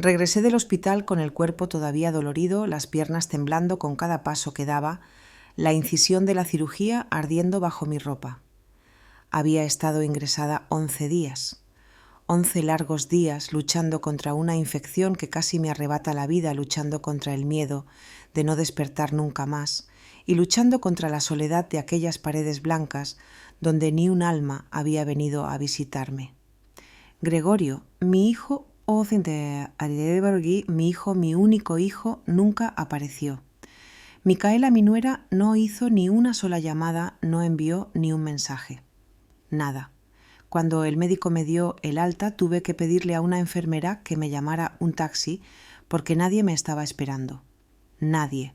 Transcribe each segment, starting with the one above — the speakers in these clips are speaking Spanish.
Regresé del hospital con el cuerpo todavía dolorido, las piernas temblando con cada paso que daba, la incisión de la cirugía ardiendo bajo mi ropa. Había estado ingresada 11 días. 11 largos días luchando contra una infección que casi me arrebata la vida, luchando contra el miedo de no despertar nunca más y luchando contra la soledad de aquellas paredes blancas donde ni un alma había venido a visitarme. Gregorio, mi hijo, mi único hijo, nunca apareció. Micaela, mi nuera, no hizo ni una sola llamada, no envió ni un mensaje. Nada. Cuando el médico me dio el alta, tuve que pedirle a una enfermera que me llamara un taxi porque nadie me estaba esperando. Nadie.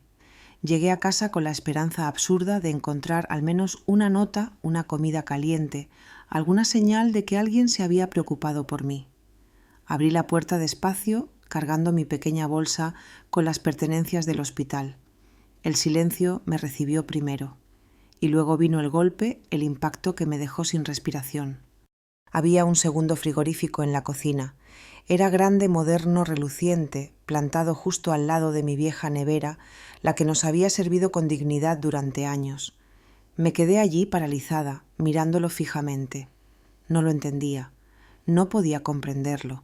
Llegué a casa con la esperanza absurda de encontrar al menos una nota, una comida caliente, alguna señal de que alguien se había preocupado por mí. Abrí la puerta despacio, cargando mi pequeña bolsa con las pertenencias del hospital. El silencio me recibió primero, y luego vino el golpe, el impacto que me dejó sin respiración. Había un segundo frigorífico en la cocina. Era grande, moderno, reluciente, plantado justo al lado de mi vieja nevera, la que nos había servido con dignidad durante años. Me quedé allí paralizada, mirándolo fijamente. No lo entendía. No podía comprenderlo.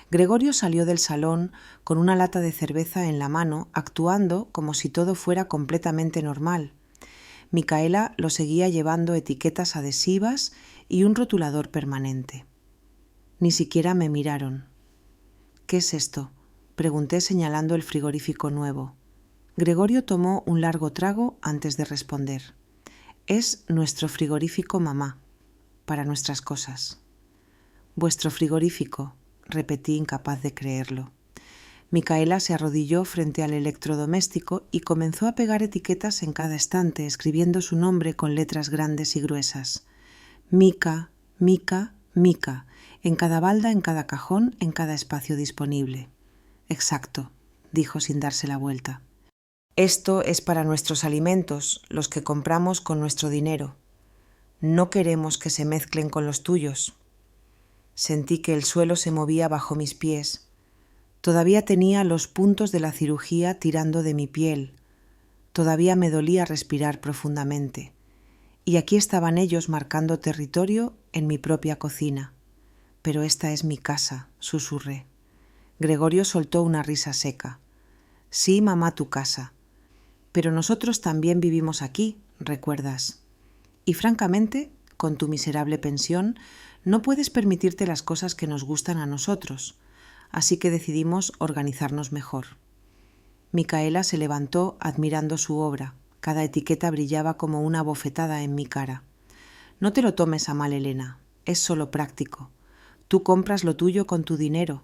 Gregorio salió del salón con una lata de cerveza en la mano, actuando como si todo fuera completamente normal. Micaela lo seguía llevando etiquetas adhesivas y un rotulador permanente. Ni siquiera me miraron. «¿Qué es esto?», pregunté señalando el frigorífico nuevo. Gregorio tomó un largo trago antes de responder. «Es nuestro frigorífico, mamá, para nuestras cosas». «¿Vuestro frigorífico?», repetí incapaz de creerlo. Micaela se arrodilló frente al electrodoméstico y comenzó a pegar etiquetas en cada estante, escribiendo su nombre con letras grandes y gruesas. Mica, Mica, Mica, en cada balda, en cada cajón, en cada espacio disponible. Exacto, dijo sin darse la vuelta. Esto es para nuestros alimentos, los que compramos con nuestro dinero. No queremos que se mezclen con los tuyos. Sentí que el suelo se movía bajo mis pies. Todavía tenía los puntos de la cirugía tirando de mi piel. Todavía me dolía respirar profundamente. Y aquí estaban ellos marcando territorio en mi propia cocina. Pero esta es mi casa, susurré. Gregorio soltó una risa seca. Sí, mamá, tu casa. Pero nosotros también vivimos aquí, ¿recuerdas? Y francamente, con tu miserable pensión, no puedes permitirte las cosas que nos gustan a nosotros. Así que decidimos organizarnos mejor. Micaela se levantó admirando su obra. Cada etiqueta brillaba como una bofetada en mi cara. No te lo tomes a mal, Elena. Es solo práctico. Tú compras lo tuyo con tu dinero.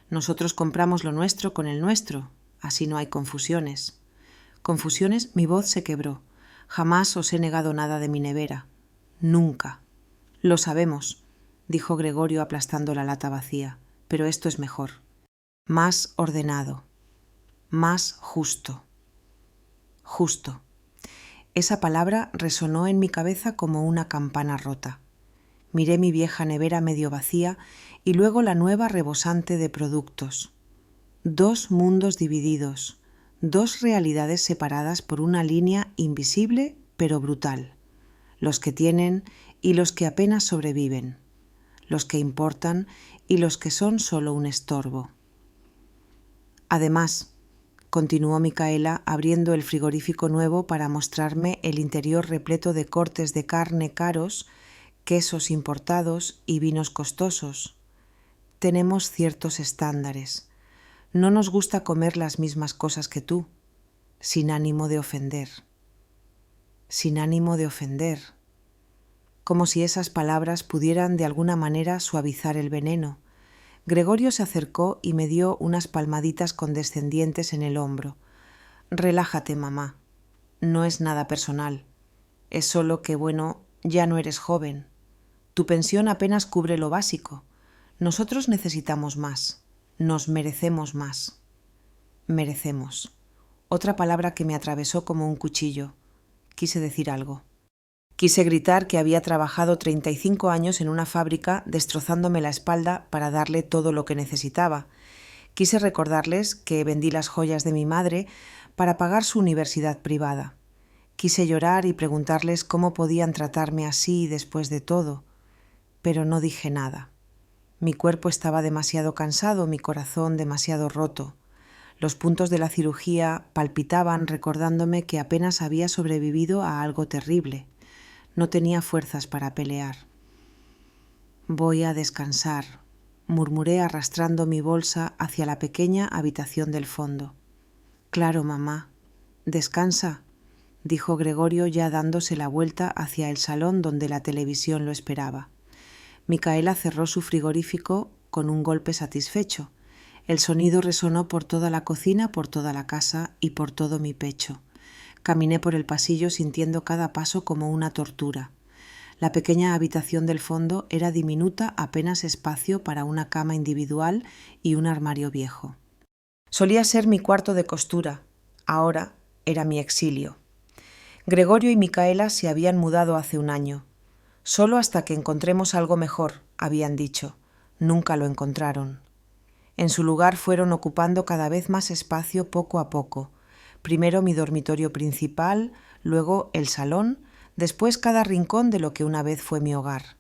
Nosotros compramos lo nuestro con el nuestro. Así no hay confusiones. ¿Confusiones? Mi voz se quebró. Jamás os he negado nada de mi nevera. Nunca. Lo sabemos, dijo Gregorio aplastando la lata vacía. Pero esto es mejor. Más ordenado. Más justo. Justo. Esa palabra resonó en mi cabeza como una campana rota. Miré mi vieja nevera medio vacía y luego la nueva rebosante de productos. 2 mundos divididos, 2 realidades separadas por una línea invisible pero brutal. Los que tienen y los que apenas sobreviven. Los que importan y los que son solo un estorbo. Además, continuó Micaela abriendo el frigorífico nuevo para mostrarme el interior repleto de cortes de carne caros, quesos importados y vinos costosos. Tenemos ciertos estándares. No nos gusta comer las mismas cosas que tú, sin ánimo de ofender. Sin ánimo de ofender. Como si esas palabras pudieran de alguna manera suavizar el veneno. Gregorio se acercó y me dio unas palmaditas condescendientes en el hombro. Relájate, mamá. No es nada personal. Es solo que, bueno, ya no eres joven. Tu pensión apenas cubre lo básico. Nosotros necesitamos más. Nos merecemos más. Merecemos. Otra palabra que me atravesó como un cuchillo. Quise decir algo. Quise gritar que había trabajado 35 años en una fábrica destrozándome la espalda para darle todo lo que necesitaba, Quise recordarles que vendí las joyas de mi madre para pagar su universidad privada. Quise llorar y preguntarles cómo podían tratarme así después de todo, pero no dije nada. Mi cuerpo estaba demasiado cansado, mi corazón demasiado roto. Los puntos de la cirugía palpitaban recordándome que apenas había sobrevivido a algo terrible. No tenía fuerzas para pelear. Voy a descansar, murmuré arrastrando mi bolsa hacia la pequeña habitación del fondo. Claro, mamá. Descansa, dijo Gregorio ya dándose la vuelta hacia el salón donde la televisión lo esperaba. Micaela cerró su frigorífico con un golpe satisfecho. El sonido resonó por toda la cocina, por toda la casa y por todo mi pecho. Caminé por el pasillo sintiendo cada paso como una tortura. La pequeña habitación del fondo era diminuta, apenas espacio para una cama individual y un armario viejo. Solía ser mi cuarto de costura, ahora era mi exilio. Gregorio y Micaela se habían mudado hace un año. Solo hasta que encontremos algo mejor, habían dicho. Nunca lo encontraron. En su lugar fueron ocupando cada vez más espacio poco a poco. Primero mi dormitorio principal, luego el salón, después cada rincón de lo que una vez fue mi hogar.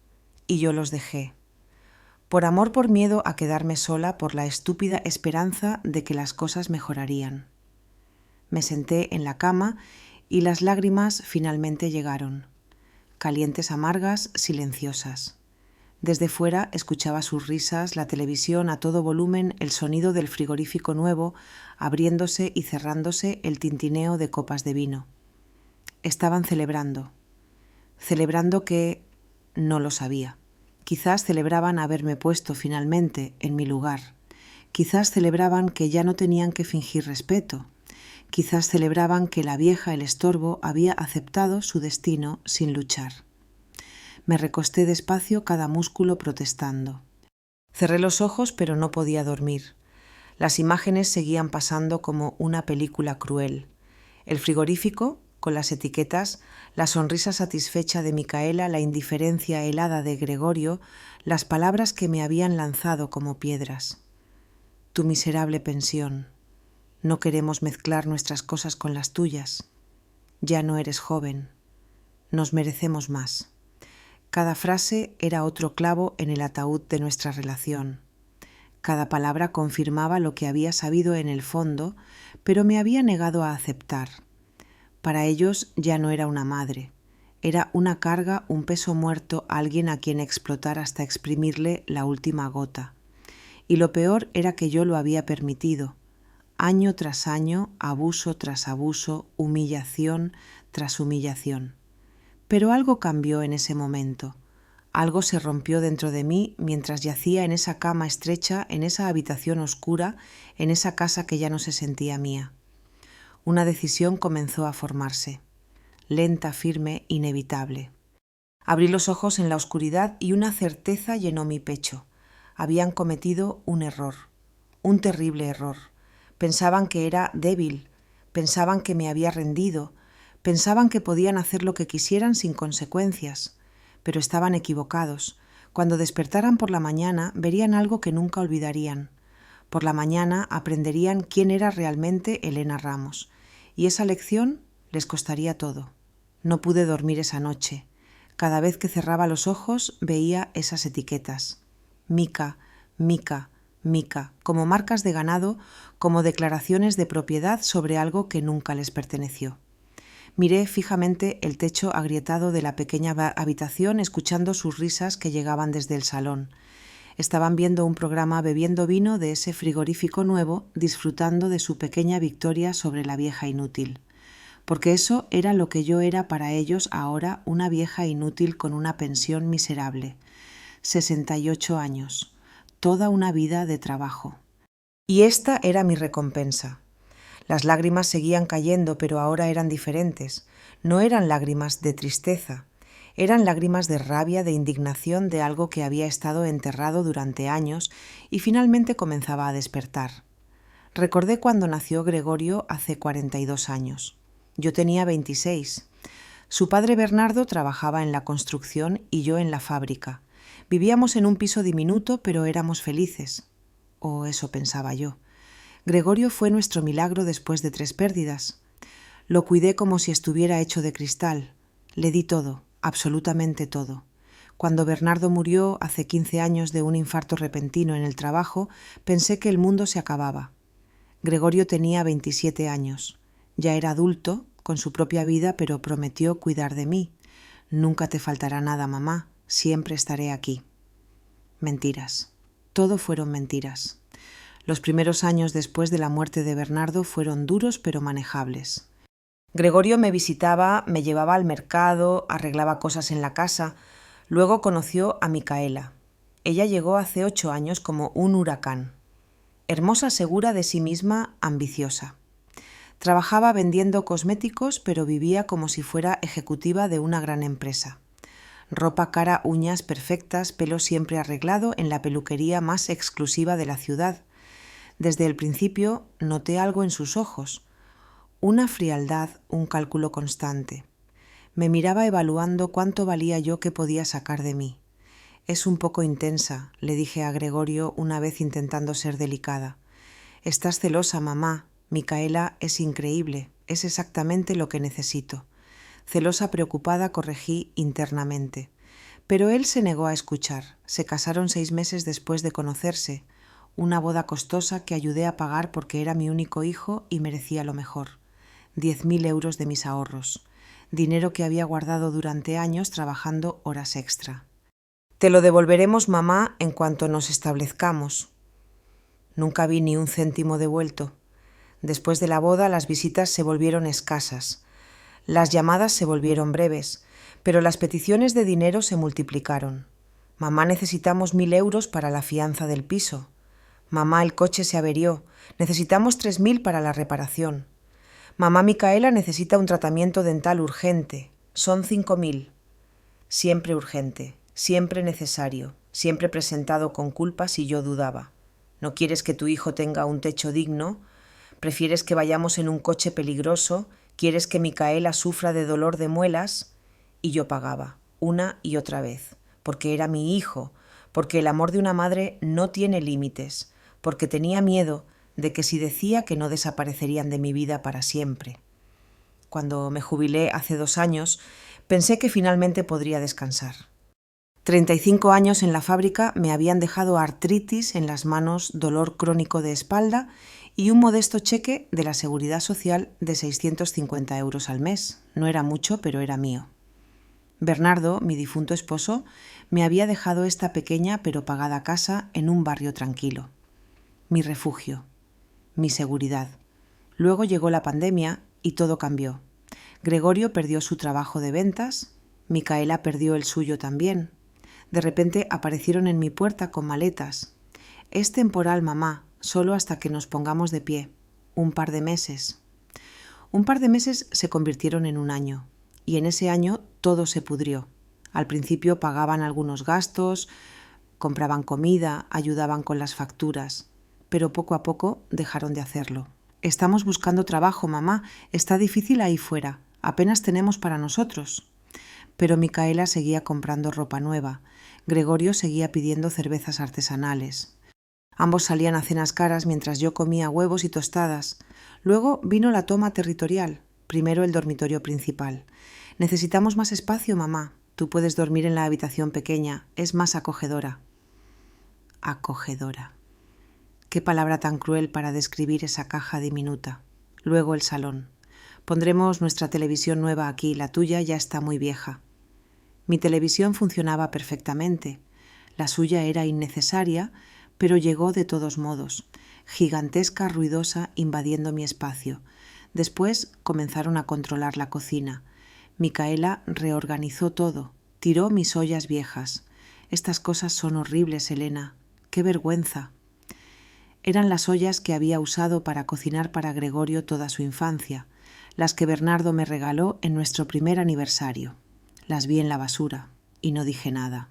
Y yo los dejé. Por amor, por miedo a quedarme sola, por la estúpida esperanza de que las cosas mejorarían. Me senté en la cama y las lágrimas finalmente llegaron. Calientes, amargas, silenciosas. Desde fuera escuchaba sus risas, la televisión a todo volumen, el sonido del frigorífico nuevo, abriéndose y cerrándose el tintineo de copas de vino. Estaban celebrando. Celebrando que no lo sabía. Quizás celebraban haberme puesto finalmente en mi lugar. Quizás celebraban que ya no tenían que fingir respeto. Quizás celebraban que la vieja, el estorbo, había aceptado su destino sin luchar. Me recosté despacio, cada músculo protestando. Cerré los ojos, pero no podía dormir. Las imágenes seguían pasando como una película cruel. El frigorífico, con las etiquetas, la sonrisa satisfecha de Micaela, la indiferencia helada de Gregorio, las palabras que me habían lanzado como piedras. Tu miserable pensión. No queremos mezclar nuestras cosas con las tuyas. Ya no eres joven. Nos merecemos más. Cada frase era otro clavo en el ataúd de nuestra relación. Cada palabra confirmaba lo que había sabido en el fondo, pero me había negado a aceptar. Para ellos ya no era una madre. Era una carga, un peso muerto, alguien a quien explotar hasta exprimirle la última gota. Y lo peor era que yo lo había permitido. Año tras año, abuso tras abuso, humillación tras humillación. Pero algo cambió en ese momento. Algo se rompió dentro de mí mientras yacía en esa cama estrecha, en esa habitación oscura, en esa casa que ya no se sentía mía. Una decisión comenzó a formarse. Lenta, firme, inevitable. Abrí los ojos en la oscuridad y una certeza llenó mi pecho. Habían cometido un error, un terrible error. Pensaban que era débil, pensaban que me había rendido, pensaban que podían hacer lo que quisieran sin consecuencias, pero estaban equivocados. Cuando despertaran por la mañana, verían algo que nunca olvidarían. Por la mañana aprenderían quién era realmente Elena Ramos, y esa lección les costaría todo. No pude dormir esa noche. Cada vez que cerraba los ojos veía esas etiquetas. Mica, Mica, Mica, como marcas de ganado, como declaraciones de propiedad sobre algo que nunca les perteneció. Miré fijamente el techo agrietado de la pequeña habitación, escuchando sus risas que llegaban desde el salón. Estaban viendo un programa bebiendo vino de ese frigorífico nuevo, disfrutando de su pequeña victoria sobre la vieja inútil. Porque eso era lo que yo era para ellos ahora, una vieja inútil con una pensión miserable. 68 años. Toda una vida de trabajo. Y esta era mi recompensa. Las lágrimas seguían cayendo, pero ahora eran diferentes. No eran lágrimas de tristeza. Eran lágrimas de rabia, de indignación de algo que había estado enterrado durante años y finalmente comenzaba a despertar. Recordé cuando nació Gregorio hace 42 años. Yo tenía 26. Su padre Bernardo trabajaba en la construcción y yo en la fábrica. Vivíamos en un piso diminuto, pero éramos felices. o eso pensaba yo. Gregorio fue nuestro milagro después de 3 pérdidas. Lo cuidé como si estuviera hecho de cristal. Le di todo, absolutamente todo. Cuando Bernardo murió hace 15 años de un infarto repentino en el trabajo, pensé que el mundo se acababa. Gregorio tenía 27 años. Ya era adulto, con su propia vida, pero prometió cuidar de mí. Nunca te faltará nada, mamá. Siempre estaré aquí. Mentiras. Todo fueron mentiras. Los primeros años después de la muerte de Bernardo fueron duros pero manejables. Gregorio me visitaba, me llevaba al mercado, arreglaba cosas en la casa. Luego conoció a Micaela. Ella llegó hace 8 años como un huracán. Hermosa, segura de sí misma, ambiciosa. Trabajaba vendiendo cosméticos, pero vivía como si fuera ejecutiva de una gran empresa. Ropa cara, uñas perfectas, pelo siempre arreglado en la peluquería más exclusiva de la ciudad. Desde el principio noté algo en sus ojos. Una frialdad, un cálculo constante. Me miraba evaluando cuánto valía yo que podía sacar de mí. Es un poco intensa, le dije a Gregorio una vez intentando ser delicada. Estás celosa, mamá. Micaela es increíble, es exactamente lo que necesito. Celosa, preocupada, corregí internamente. Pero él se negó a escuchar. Se casaron 6 meses después de conocerse. Una boda costosa que ayudé a pagar porque era mi único hijo y merecía lo mejor. 10.000 euros de mis ahorros. Dinero que había guardado durante años trabajando horas extra. Te lo devolveremos, mamá, en cuanto nos establezcamos. Nunca vi ni un céntimo devuelto. Después de la boda las visitas se volvieron escasas. Las llamadas se volvieron breves, pero las peticiones de dinero se multiplicaron. Mamá, necesitamos 1.000 euros para la fianza del piso. Mamá, el coche se averió. Necesitamos 3.000 para la reparación. Mamá, Micaela necesita un tratamiento dental urgente. Son 5.000. Siempre urgente, siempre necesario, siempre presentado con culpas y yo dudaba. ¿No quieres que tu hijo tenga un techo digno? ¿Prefieres que vayamos en un coche peligroso? ¿Quieres que Micaela sufra de dolor de muelas? Y yo pagaba, una y otra vez, porque era mi hijo, porque el amor de una madre no tiene límites, porque tenía miedo de que si decía que no desaparecerían de mi vida para siempre. Cuando me jubilé hace 2 años, pensé que finalmente podría descansar. 35 años en la fábrica me habían dejado artritis en las manos, dolor crónico de espalda y un modesto cheque de la Seguridad Social de 650 euros al mes. No era mucho, pero era mío. Bernardo, mi difunto esposo, me había dejado esta pequeña pero pagada casa en un barrio tranquilo. Mi refugio, mi seguridad. Luego llegó la pandemia y todo cambió. Gregorio perdió su trabajo de ventas, Micaela perdió el suyo también. De repente aparecieron en mi puerta con maletas. Es temporal, mamá, solo hasta que nos pongamos de pie. Un par de meses. Un par de meses se convirtieron en un año, y en ese año todo se pudrió. Al principio pagaban algunos gastos, compraban comida, ayudaban con las facturas, pero poco a poco dejaron de hacerlo. Estamos buscando trabajo, mamá, está difícil ahí fuera, apenas tenemos para nosotros. Pero Micaela seguía comprando ropa nueva, Gregorio seguía pidiendo cervezas artesanales. Ambos salían a cenas caras mientras yo comía huevos y tostadas. Luego vino la toma territorial, primero el dormitorio principal. Necesitamos más espacio, mamá. Tú puedes dormir en la habitación pequeña, es más acogedora. Acogedora. Qué palabra tan cruel para describir esa caja diminuta. Luego el salón. Pondremos nuestra televisión nueva aquí, la tuya ya está muy vieja. Mi televisión funcionaba perfectamente. La suya era innecesaria, pero llegó de todos modos, gigantesca, ruidosa, invadiendo mi espacio. Después comenzaron a controlar la cocina. Micaela reorganizó todo, tiró mis ollas viejas. Estas cosas son horribles, Elena. ¡Qué vergüenza! Eran las ollas que había usado para cocinar para Gregorio toda su infancia, las que Bernardo me regaló en nuestro primer aniversario. Las vi en la basura y no dije nada.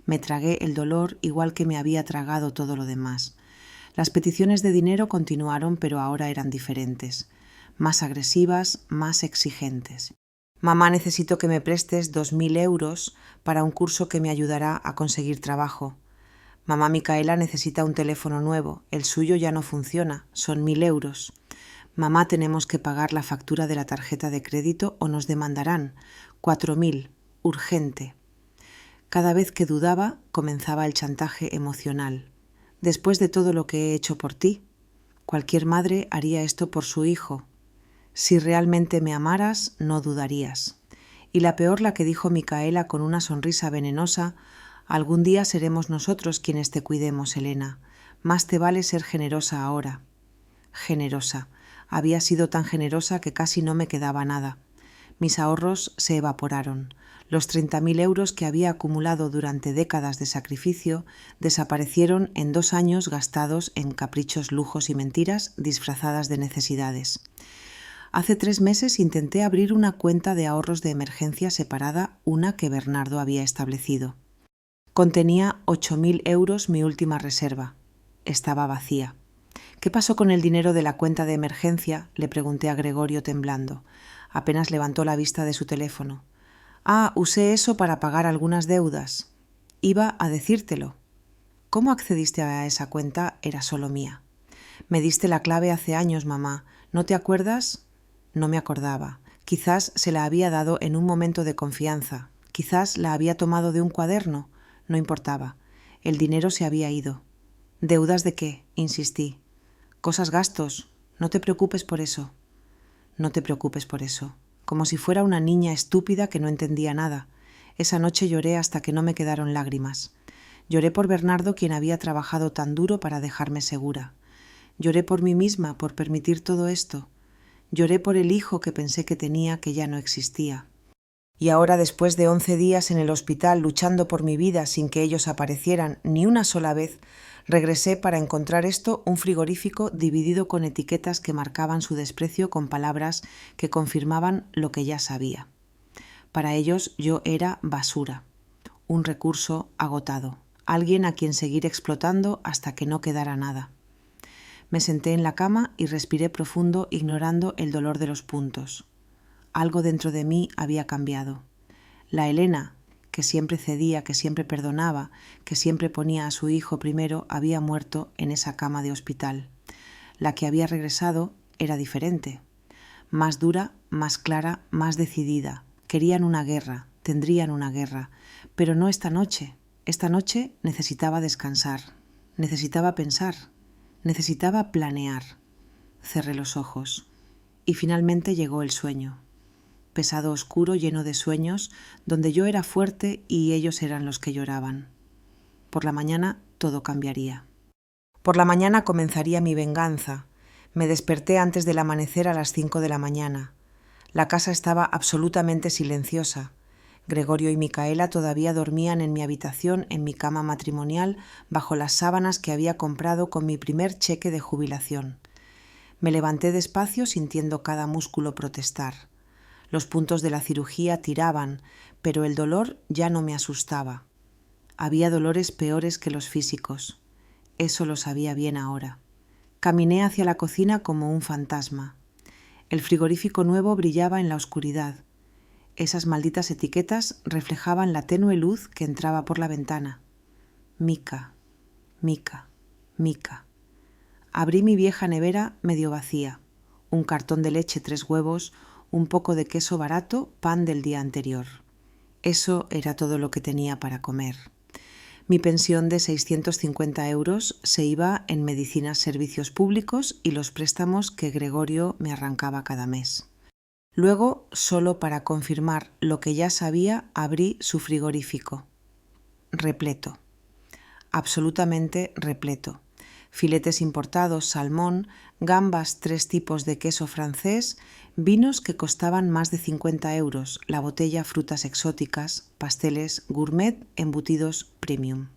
Me tragué el dolor igual que me había tragado todo lo demás. Las peticiones de dinero continuaron, pero ahora eran diferentes, más agresivas, más exigentes. Mamá, necesito que me prestes 2.000 euros para un curso que me ayudará a conseguir trabajo. Mamá Micaela necesita un teléfono nuevo, el suyo ya no funciona, son 1.000 euros. Mamá, tenemos que pagar la factura de la tarjeta de crédito o nos demandarán. 4.000, urgente. Cada vez que dudaba, comenzaba el chantaje emocional. Después de todo lo que he hecho por ti, cualquier madre haría esto por su hijo. Si realmente me amaras, no dudarías. Y la peor, la que dijo Micaela con una sonrisa venenosa: algún día seremos nosotros quienes te cuidemos, Elena. Más te vale ser generosa ahora. Generosa. Había sido tan generosa que casi no me quedaba nada. Mis ahorros se evaporaron. Los 30.000 euros que había acumulado durante décadas de sacrificio desaparecieron en 2 años gastados en caprichos, lujos y mentiras disfrazadas de necesidades. Hace 3 meses intenté abrir una cuenta de ahorros de emergencia separada, una que Bernardo había establecido. Contenía 8.000 euros mi última reserva. Estaba vacía. ¿Qué pasó con el dinero de la cuenta de emergencia?, le pregunté a Gregorio temblando. Apenas levantó la vista de su teléfono. Usé eso para pagar algunas deudas. Iba a decírtelo. ¿Cómo accediste a esa cuenta? Era solo mía. Me diste la clave hace años, mamá. ¿No te acuerdas? No me acordaba. Quizás se la había dado en un momento de confianza. Quizás la había tomado de un cuaderno. No importaba. El dinero se había ido. ¿Deudas de qué?, insistí. Cosas, gastos. No te preocupes por eso. No te preocupes por eso. Como si fuera una niña estúpida que no entendía nada. Esa noche lloré hasta que no me quedaron lágrimas. Lloré por Bernardo, quien había trabajado tan duro para dejarme segura. Lloré por mí misma, por permitir todo esto. Lloré por el hijo que pensé que tenía, que ya no existía. Y ahora, después de 11 días en el hospital luchando por mi vida sin que ellos aparecieran ni una sola vez, regresé para encontrar esto, un frigorífico dividido con etiquetas que marcaban su desprecio con palabras que confirmaban lo que ya sabía. Para ellos yo era basura, un recurso agotado, alguien a quien seguir explotando hasta que no quedara nada. Me senté en la cama y respiré profundo, ignorando el dolor de los puntos. Algo dentro de mí había cambiado. La Elena, que siempre cedía, que siempre perdonaba, que siempre ponía a su hijo primero, había muerto en esa cama de hospital. La que había regresado era diferente. Más dura, más clara, más decidida. Querían una guerra, tendrían una guerra, pero no esta noche. Esta noche necesitaba descansar, necesitaba pensar, necesitaba planear. Cerré los ojos y finalmente llegó el sueño. Pesado, oscuro, lleno de sueños, donde yo era fuerte y ellos eran los que lloraban. Por la mañana todo cambiaría. Por la mañana comenzaría mi venganza. Me desperté antes del amanecer a las 5 de la mañana. La casa estaba absolutamente silenciosa. Gregorio y Micaela todavía dormían en mi habitación, en mi cama matrimonial, bajo las sábanas que había comprado con mi primer cheque de jubilación. Me levanté despacio, sintiendo cada músculo protestar. Los puntos de la cirugía tiraban, pero el dolor ya no me asustaba. Había dolores peores que los físicos. Eso lo sabía bien ahora. Caminé hacia la cocina como un fantasma. El frigorífico nuevo brillaba en la oscuridad. Esas malditas etiquetas reflejaban la tenue luz que entraba por la ventana. Mica, Mica, Mica. Abrí mi vieja nevera medio vacía. Un cartón de leche, 3 huevos, un poco de queso barato, pan del día anterior. Eso era todo lo que tenía para comer. Mi pensión de 650 euros se iba en medicinas, servicios públicos y los préstamos que Gregorio me arrancaba cada mes. Luego, solo para confirmar lo que ya sabía, abrí su frigorífico. Repleto. Absolutamente repleto. Filetes importados, salmón, gambas, 3 tipos de queso francés, vinos que costaban más de 50 euros, la botella, frutas exóticas, pasteles, gourmet, embutidos premium.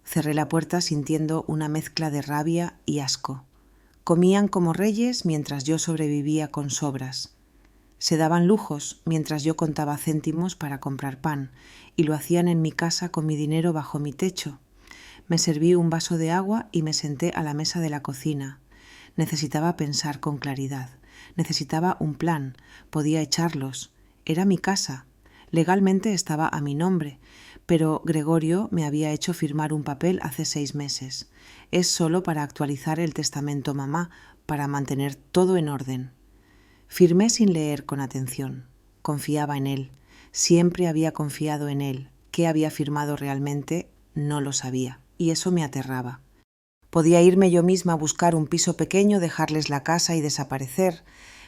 Cerré la puerta sintiendo una mezcla de rabia y asco. Comían como reyes mientras yo sobrevivía con sobras. Se daban lujos mientras yo contaba céntimos para comprar pan, y lo hacían en mi casa con mi dinero bajo mi techo. Me serví un vaso de agua y me senté a la mesa de la cocina. Necesitaba pensar con claridad. Necesitaba un plan. Podía echarlos. Era mi casa. Legalmente estaba a mi nombre, Pero Gregorio me había hecho firmar un papel hace 6 meses. Es solo para actualizar el testamento mamá, para mantener todo en orden. Firmé sin leer con atención. Confiaba en él. Siempre había confiado en él. ¿Qué había firmado realmente? No lo sabía. Y eso me aterraba. Podía irme yo misma a buscar un piso pequeño, dejarles la casa y desaparecer.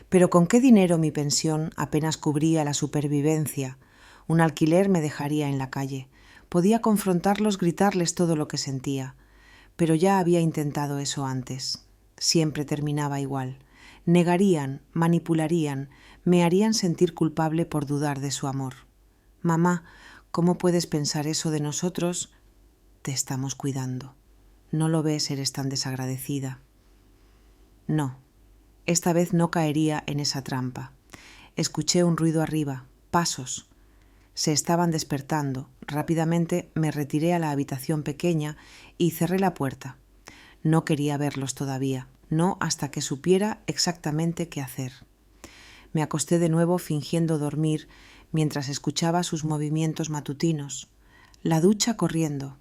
Pero ¿con qué dinero mi pensión apenas cubría la supervivencia? Un alquiler me dejaría en la calle. Podía confrontarlos, gritarles todo lo que sentía. Pero ya había intentado eso antes. Siempre terminaba igual. Negarían, manipularían, me harían sentir culpable por dudar de su amor. Mamá, ¿cómo puedes pensar eso de nosotros? Te estamos cuidando. ¿No lo ves? Eres tan desagradecida. No, esta vez no caería en esa trampa. Escuché un ruido arriba, pasos. Se estaban despertando. Rápidamente me retiré a la habitación pequeña y cerré la puerta. No quería verlos todavía, no hasta que supiera exactamente qué hacer. Me acosté de nuevo fingiendo dormir mientras escuchaba sus movimientos matutinos. La ducha corriendo.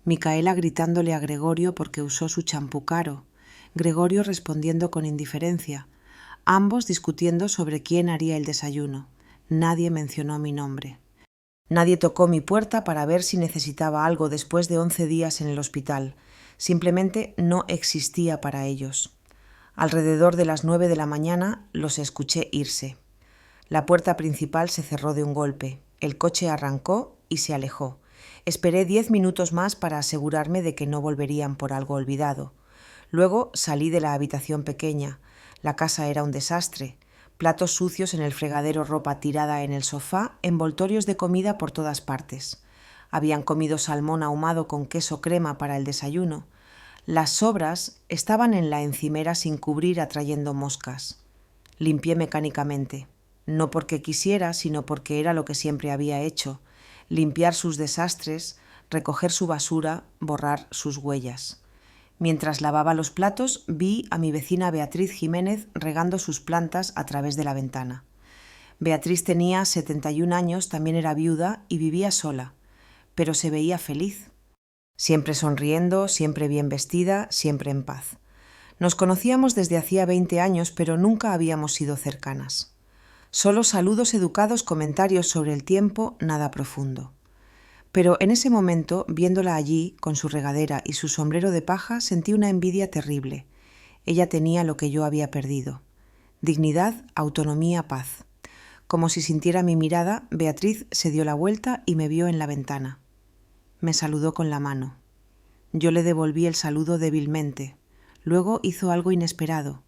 Micaela gritándole a Gregorio porque usó su champú caro. Gregorio respondiendo con indiferencia. Ambos discutiendo sobre quién haría el desayuno. Nadie mencionó mi nombre. Nadie tocó mi puerta para ver si necesitaba algo después de 11 días en el hospital. Simplemente no existía para ellos. Alrededor de las 9 de la mañana los escuché irse. La puerta principal se cerró de un golpe. El coche arrancó y se alejó. Esperé 10 minutos más para asegurarme de que no volverían por algo olvidado. Luego salí de la habitación pequeña. La casa era un desastre. Platos sucios en el fregadero, ropa tirada en el sofá, envoltorios de comida por todas partes. Habían comido salmón ahumado con queso crema para el desayuno. Las sobras estaban en la encimera sin cubrir, atrayendo moscas. Limpié mecánicamente. No porque quisiera, sino porque era lo que siempre había hecho. Limpiar sus desastres, recoger su basura, borrar sus huellas. Mientras lavaba los platos, vi a mi vecina Beatriz Jiménez regando sus plantas a través de la ventana. Beatriz tenía 71 años, también era viuda y vivía sola, pero se veía feliz. Siempre sonriendo, siempre bien vestida, siempre en paz. Nos conocíamos desde hacía 20 años, pero nunca habíamos sido cercanas. Solo saludos educados, comentarios sobre el tiempo, nada profundo. Pero en ese momento, viéndola allí, con su regadera y su sombrero de paja, sentí una envidia terrible. Ella tenía lo que yo había perdido. Dignidad, autonomía, paz. Como si sintiera mi mirada, Beatriz se dio la vuelta y me vio en la ventana. Me saludó con la mano. Yo le devolví el saludo débilmente. Luego hizo algo inesperado.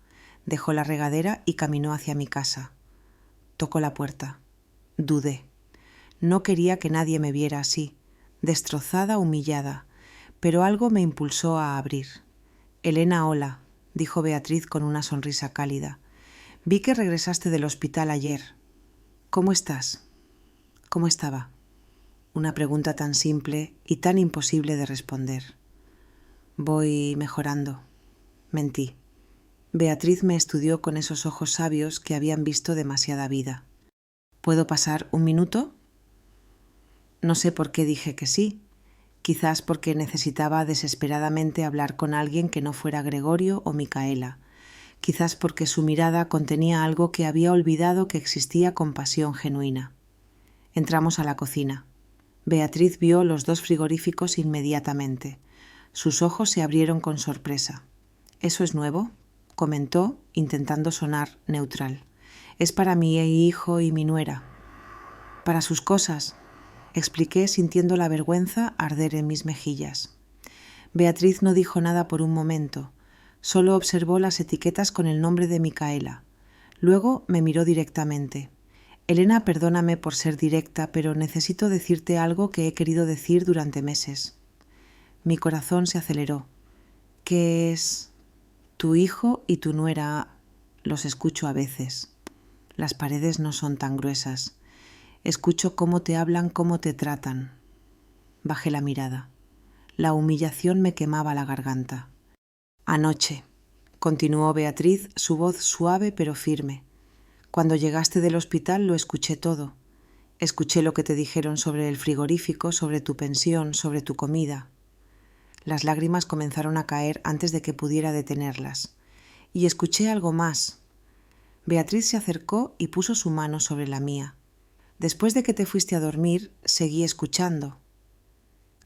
Dejó la regadera y caminó hacia mi casa. Tocó la puerta. Dudé. No quería que nadie me viera así, destrozada, humillada, pero algo me impulsó a abrir. «Elena, hola», dijo Beatriz con una sonrisa cálida. «Vi que regresaste del hospital ayer. ¿Cómo estás?» «¿Cómo estaba?» Una pregunta tan simple y tan imposible de responder. «Voy mejorando». Mentí. Beatriz me estudió con esos ojos sabios que habían visto demasiada vida. «¿Puedo pasar un minuto?» No sé por qué dije que sí. Quizás porque necesitaba desesperadamente hablar con alguien que no fuera Gregorio o Micaela. Quizás porque su mirada contenía algo que había olvidado que existía compasión genuina. Entramos a la cocina. Beatriz vio los 2 frigoríficos inmediatamente. Sus ojos se abrieron con sorpresa. «¿Eso es nuevo?», comentó, intentando sonar neutral. «Es para mi hijo y mi nuera». «Para sus cosas», expliqué sintiendo la vergüenza arder en mis mejillas. Beatriz no dijo nada por un momento, solo observó las etiquetas con el nombre de Micaela. Luego me miró directamente. «Elena, perdóname por ser directa, pero necesito decirte algo que he querido decir durante meses». Mi corazón se aceleró. «¿Qué es?» «Tu hijo y tu nuera los escucho a veces. Las paredes no son tan gruesas. Escucho cómo te hablan, cómo te tratan». Bajé la mirada. La humillación me quemaba la garganta. «Anoche», continuó Beatriz, su voz suave pero firme. «Cuando llegaste del hospital lo escuché todo. Escuché lo que te dijeron sobre el frigorífico, sobre tu pensión, sobre tu comida. Las lágrimas comenzaron a caer antes de que pudiera detenerlas. Y escuché algo más. Beatriz se acercó y puso su mano sobre la mía. Después de que te fuiste a dormir, seguí escuchando.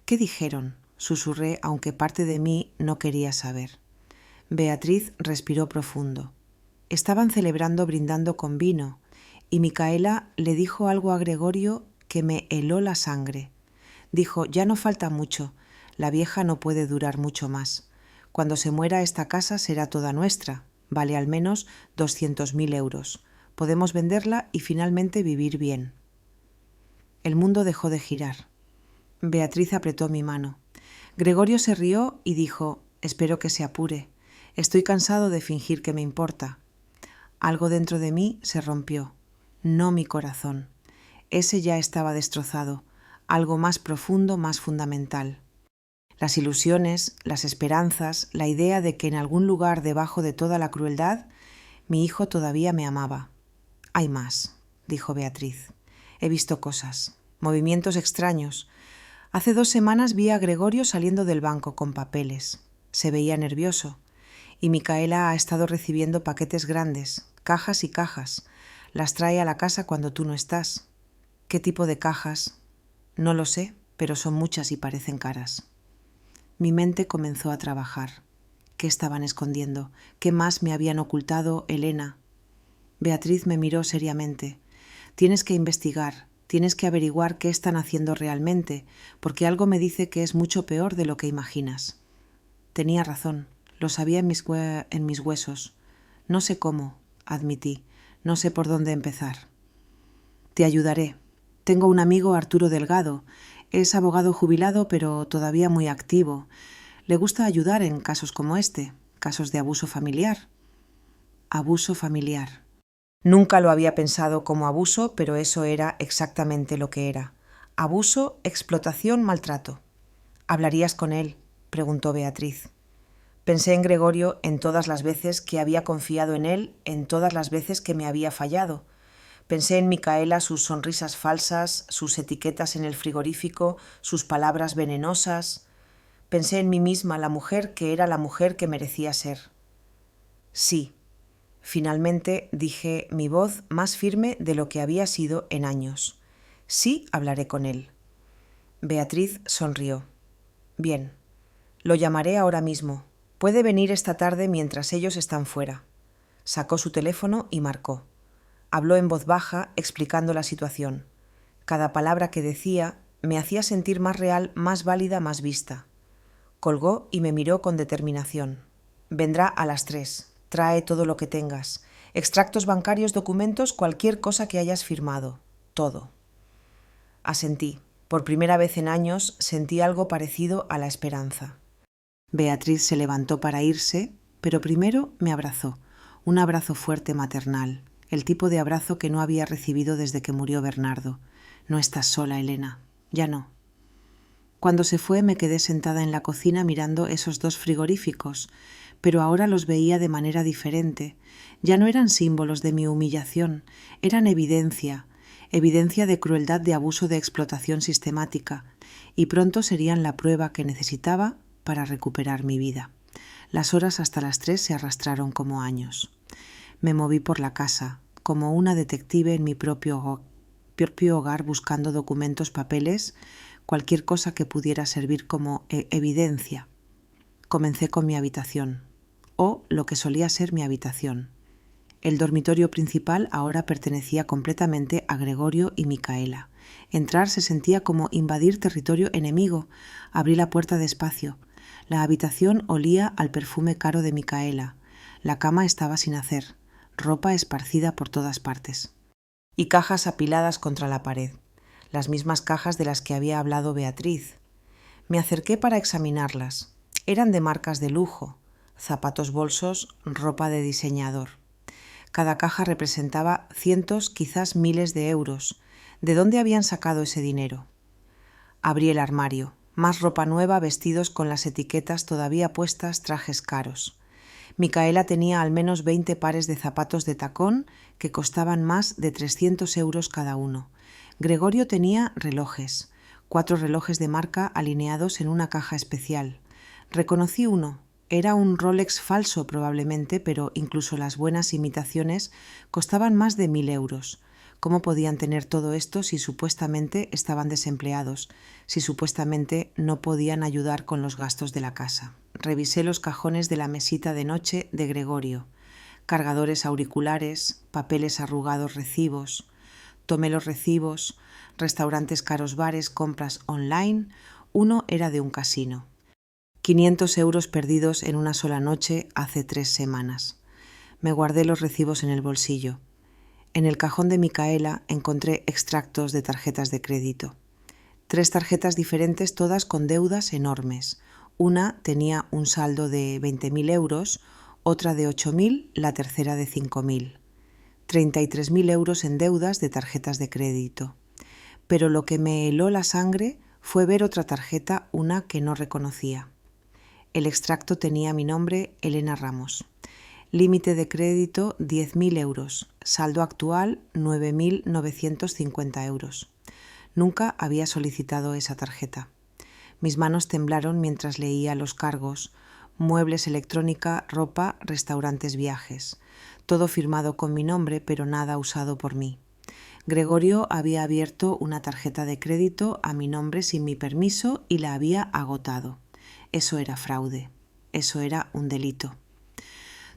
¿Qué dijeron?, susurré, aunque parte de mí no quería saber. Beatriz respiró profundo. Estaban celebrando brindando con vino, y Micaela le dijo algo a Gregorio que me heló la sangre. Dijo: ya no falta mucho, la vieja no puede durar mucho más. Cuando se muera esta casa será toda nuestra, vale al menos 200.000 euros. Podemos venderla y finalmente vivir bien. El mundo dejó de girar. Beatriz apretó mi mano. Gregorio se rió y dijo: espero que se apure. Estoy cansado de fingir que me importa. Algo dentro de mí se rompió. No mi corazón. Ese ya estaba destrozado. Algo más profundo, más fundamental. Las ilusiones, las esperanzas, la idea de que en algún lugar debajo de toda la crueldad, mi hijo todavía me amaba. Hay más, dijo Beatriz. He visto cosas, movimientos extraños. Hace 2 semanas vi a Gregorio saliendo del banco con papeles. Se veía nervioso. Y Micaela ha estado recibiendo paquetes grandes, cajas y cajas. Las trae a la casa cuando tú no estás. ¿Qué tipo de cajas? No lo sé, pero son muchas y parecen caras. Mi mente comenzó a trabajar. ¿Qué estaban escondiendo? ¿Qué más me habían ocultado, Elena? Beatriz me miró seriamente. Tienes que investigar, tienes que averiguar qué están haciendo realmente, porque algo me dice que es mucho peor de lo que imaginas. Tenía razón, lo sabía en mis huesos. No sé cómo, admití, no sé por dónde empezar. Te ayudaré. Tengo un amigo, Arturo Delgado. Es abogado jubilado, pero todavía muy activo. Le gusta ayudar en casos como este, casos de abuso familiar. Abuso familiar. Nunca lo había pensado como abuso, pero eso era exactamente lo que era. Abuso, explotación, maltrato. ¿Hablarías con él?, preguntó Beatriz. Pensé en Gregorio en todas las veces que había confiado en él, en todas las veces que me había fallado. Pensé en Micaela, sus sonrisas falsas, sus etiquetas en el frigorífico, sus palabras venenosas. Pensé en mí misma, la mujer que era la mujer que merecía ser. Sí. Finalmente dije, mi voz más firme de lo que había sido en años. Sí, hablaré con él. Beatriz sonrió. Bien. Lo llamaré ahora mismo. Puede venir esta tarde mientras ellos están fuera. Sacó su teléfono y marcó. Habló en voz baja, explicando la situación. Cada palabra que decía me hacía sentir más real, más válida, más vista. Colgó y me miró con determinación. Vendrá a las 3. Trae todo lo que tengas. Extractos bancarios, documentos, cualquier cosa que hayas firmado. Todo. Asentí. Por primera vez en años sentí algo parecido a la esperanza. Beatriz se levantó para irse, pero primero me abrazó. Un abrazo fuerte maternal. El tipo de abrazo que no había recibido desde que murió Bernardo. No estás sola, Elena. Ya no. Cuando se fue me quedé sentada en la cocina mirando esos 2 frigoríficos, pero ahora los veía de manera diferente. Ya no eran símbolos de mi humillación, eran evidencia de crueldad, de abuso, de explotación sistemática, y pronto serían la prueba que necesitaba para recuperar mi vida. Las horas hasta las 3 se arrastraron como años. Me moví por la casa, como una detective en mi propio hogar buscando documentos, papeles, cualquier cosa que pudiera servir como evidencia. Comencé con mi habitación, o lo que solía ser mi habitación. El dormitorio principal ahora pertenecía completamente a Gregorio y Micaela. Entrar se sentía como invadir territorio enemigo. Abrí la puerta despacio. La habitación olía al perfume caro de Micaela. La cama estaba sin hacer, ropa esparcida por todas partes. Y cajas apiladas contra la pared, las mismas cajas de las que había hablado Beatriz. Me acerqué para examinarlas. Eran de marcas de lujo, zapatos, bolsos, ropa de diseñador. Cada caja representaba cientos, quizás miles de euros. ¿De dónde habían sacado ese dinero? Abrí el armario. Más ropa nueva, vestidos con las etiquetas todavía puestas, trajes caros. Micaela tenía al menos 20 pares de zapatos de tacón que costaban más de 300 euros cada uno. Gregorio tenía relojes, 4 relojes de marca alineados en una caja especial. Reconocí uno. Era un Rolex falso probablemente, pero incluso las buenas imitaciones costaban más de 1.000 euros. ¿Cómo podían tener todo esto si supuestamente estaban desempleados, si supuestamente no podían ayudar con los gastos de la casa? Revisé los cajones de la mesita de noche de Gregorio. Cargadores auriculares, papeles arrugados, recibos. Tomé los recibos, restaurantes caros, bares, compras online. Uno era de un casino. 500 euros perdidos en una sola noche hace 3 semanas. Me guardé los recibos en el bolsillo. En el cajón de Micaela encontré extractos de tarjetas de crédito. 3 tarjetas diferentes, todas con deudas enormes. Una tenía un saldo de 20.000 euros, otra de 8.000, la tercera de 5.000. 33.000 euros en deudas de tarjetas de crédito. Pero lo que me heló la sangre fue ver otra tarjeta, una que no reconocía. El extracto tenía mi nombre, Elena Ramos. Límite de crédito 10.000 euros. Saldo actual 9.950 euros. Nunca había solicitado esa tarjeta. Mis manos temblaron mientras leía los cargos. Muebles, electrónica, ropa, restaurantes, viajes. Todo firmado con mi nombre, pero nada usado por mí. Gregorio había abierto una tarjeta de crédito a mi nombre sin mi permiso y la había agotado. Eso era fraude. Eso era un delito.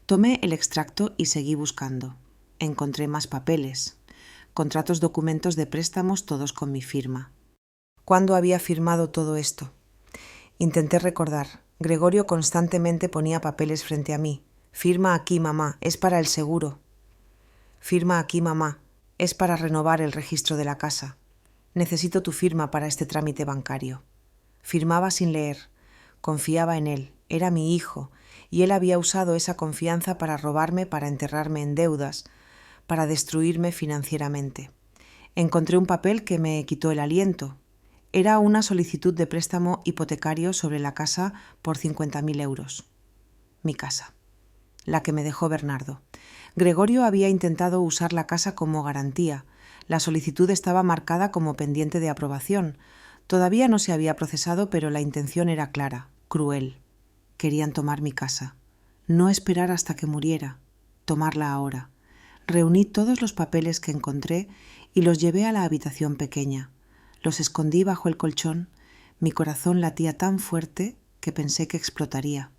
Tomé el extracto y seguí buscando. Encontré más papeles. Contratos, documentos de préstamos, todos con mi firma. ¿Cuándo había firmado todo esto? Intenté recordar. Gregorio constantemente ponía papeles frente a mí. Firma aquí, mamá, es para el seguro. Firma aquí, mamá, es para renovar el registro de la casa. Necesito tu firma para este trámite bancario. Firmaba sin leer. Confiaba en él. Era mi hijo, y él había usado esa confianza para robarme, para enterrarme en deudas, para destruirme financieramente. Encontré un papel que me quitó el aliento. Era una solicitud de préstamo hipotecario sobre la casa por 50.000 euros. Mi casa. La que me dejó Bernardo. Gregorio había intentado usar la casa como garantía. La solicitud estaba marcada como pendiente de aprobación. Todavía no se había procesado, pero la intención era clara, cruel. Querían tomar mi casa. No esperar hasta que muriera. Tomarla ahora. Reuní todos los papeles que encontré y los llevé a la habitación pequeña. Los escondí bajo el colchón. Mi corazón latía tan fuerte que pensé que explotaría.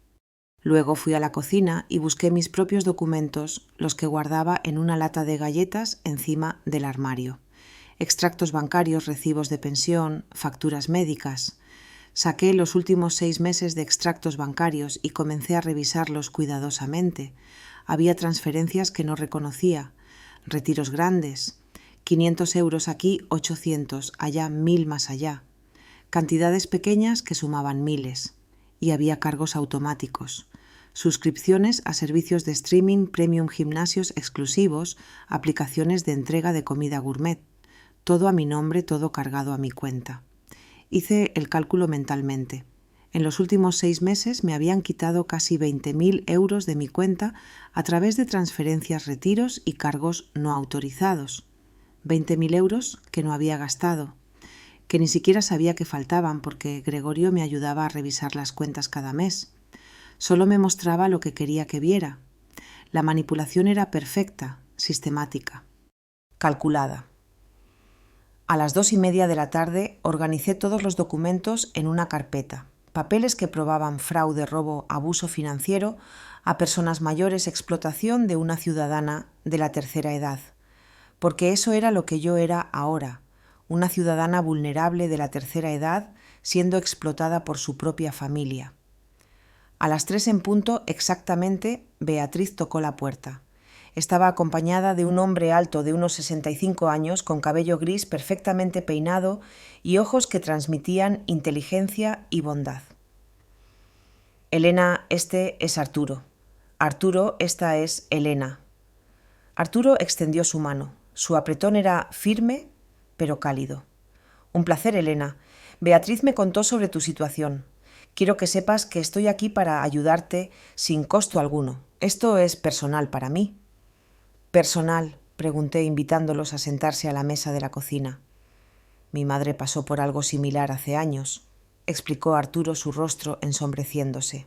Luego fui a la cocina y busqué mis propios documentos, los que guardaba en una lata de galletas encima del armario. Extractos bancarios, recibos de pensión, facturas médicas. Saqué los últimos 6 meses de extractos bancarios y comencé a revisarlos cuidadosamente. Había transferencias que no reconocía, retiros grandes, 500 euros aquí, 800, allá 1.000 más allá. Cantidades pequeñas que sumaban miles. Y había cargos automáticos. Suscripciones a servicios de streaming, premium, gimnasios exclusivos, aplicaciones de entrega de comida gourmet. Todo a mi nombre, todo cargado a mi cuenta. Hice el cálculo mentalmente. En los últimos 6 meses me habían quitado casi 20.000 euros de mi cuenta a través de transferencias, retiros y cargos no autorizados. 20.000 euros que no había gastado, que ni siquiera sabía que faltaban porque Gregorio me ayudaba a revisar las cuentas cada mes. Solo me mostraba lo que quería que viera. La manipulación era perfecta, sistemática, calculada. A las 2:30 de la tarde organicé todos los documentos en una carpeta. Papeles que probaban fraude, robo, abuso financiero a personas mayores, explotación de una ciudadana de la tercera edad. Porque eso era lo que yo era ahora, una ciudadana vulnerable de la tercera edad siendo explotada por su propia familia. A las 3 en punto exactamente, Beatriz tocó la puerta. Estaba acompañada de un hombre alto de unos 65 años, con cabello gris perfectamente peinado y ojos que transmitían inteligencia y bondad. Elena, este es Arturo. Arturo, esta es Elena. Arturo extendió su mano. Su apretón era firme, pero cálido. Un placer, Elena. Beatriz me contó sobre tu situación. Quiero que sepas que estoy aquí para ayudarte sin costo alguno. Esto es personal para mí. ¿Personal?, pregunté invitándolos a sentarse a la mesa de la cocina. Mi madre pasó por algo similar hace años, explicó Arturo, su rostro ensombreciéndose.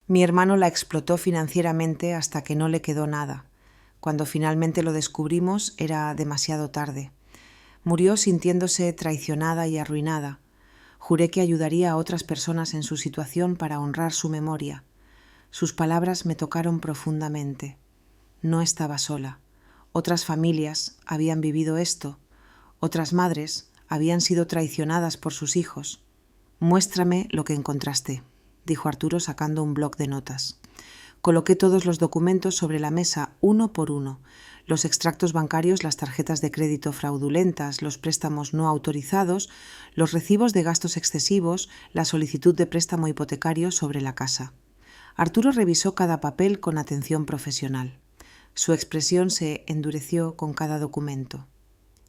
Mi hermano la explotó financieramente hasta que no le quedó nada. Cuando finalmente lo descubrimos era demasiado tarde. Murió sintiéndose traicionada y arruinada. Juré que ayudaría a otras personas en su situación para honrar su memoria. Sus palabras me tocaron profundamente. No estaba sola. Otras familias habían vivido esto. Otras madres habían sido traicionadas por sus hijos. Muéstrame lo que encontraste, dijo Arturo sacando un bloc de notas. Coloqué todos los documentos sobre la mesa uno por uno. Los extractos bancarios, las tarjetas de crédito fraudulentas, los préstamos no autorizados, los recibos de gastos excesivos, la solicitud de préstamo hipotecario sobre la casa. Arturo revisó cada papel con atención profesional. Su expresión se endureció con cada documento.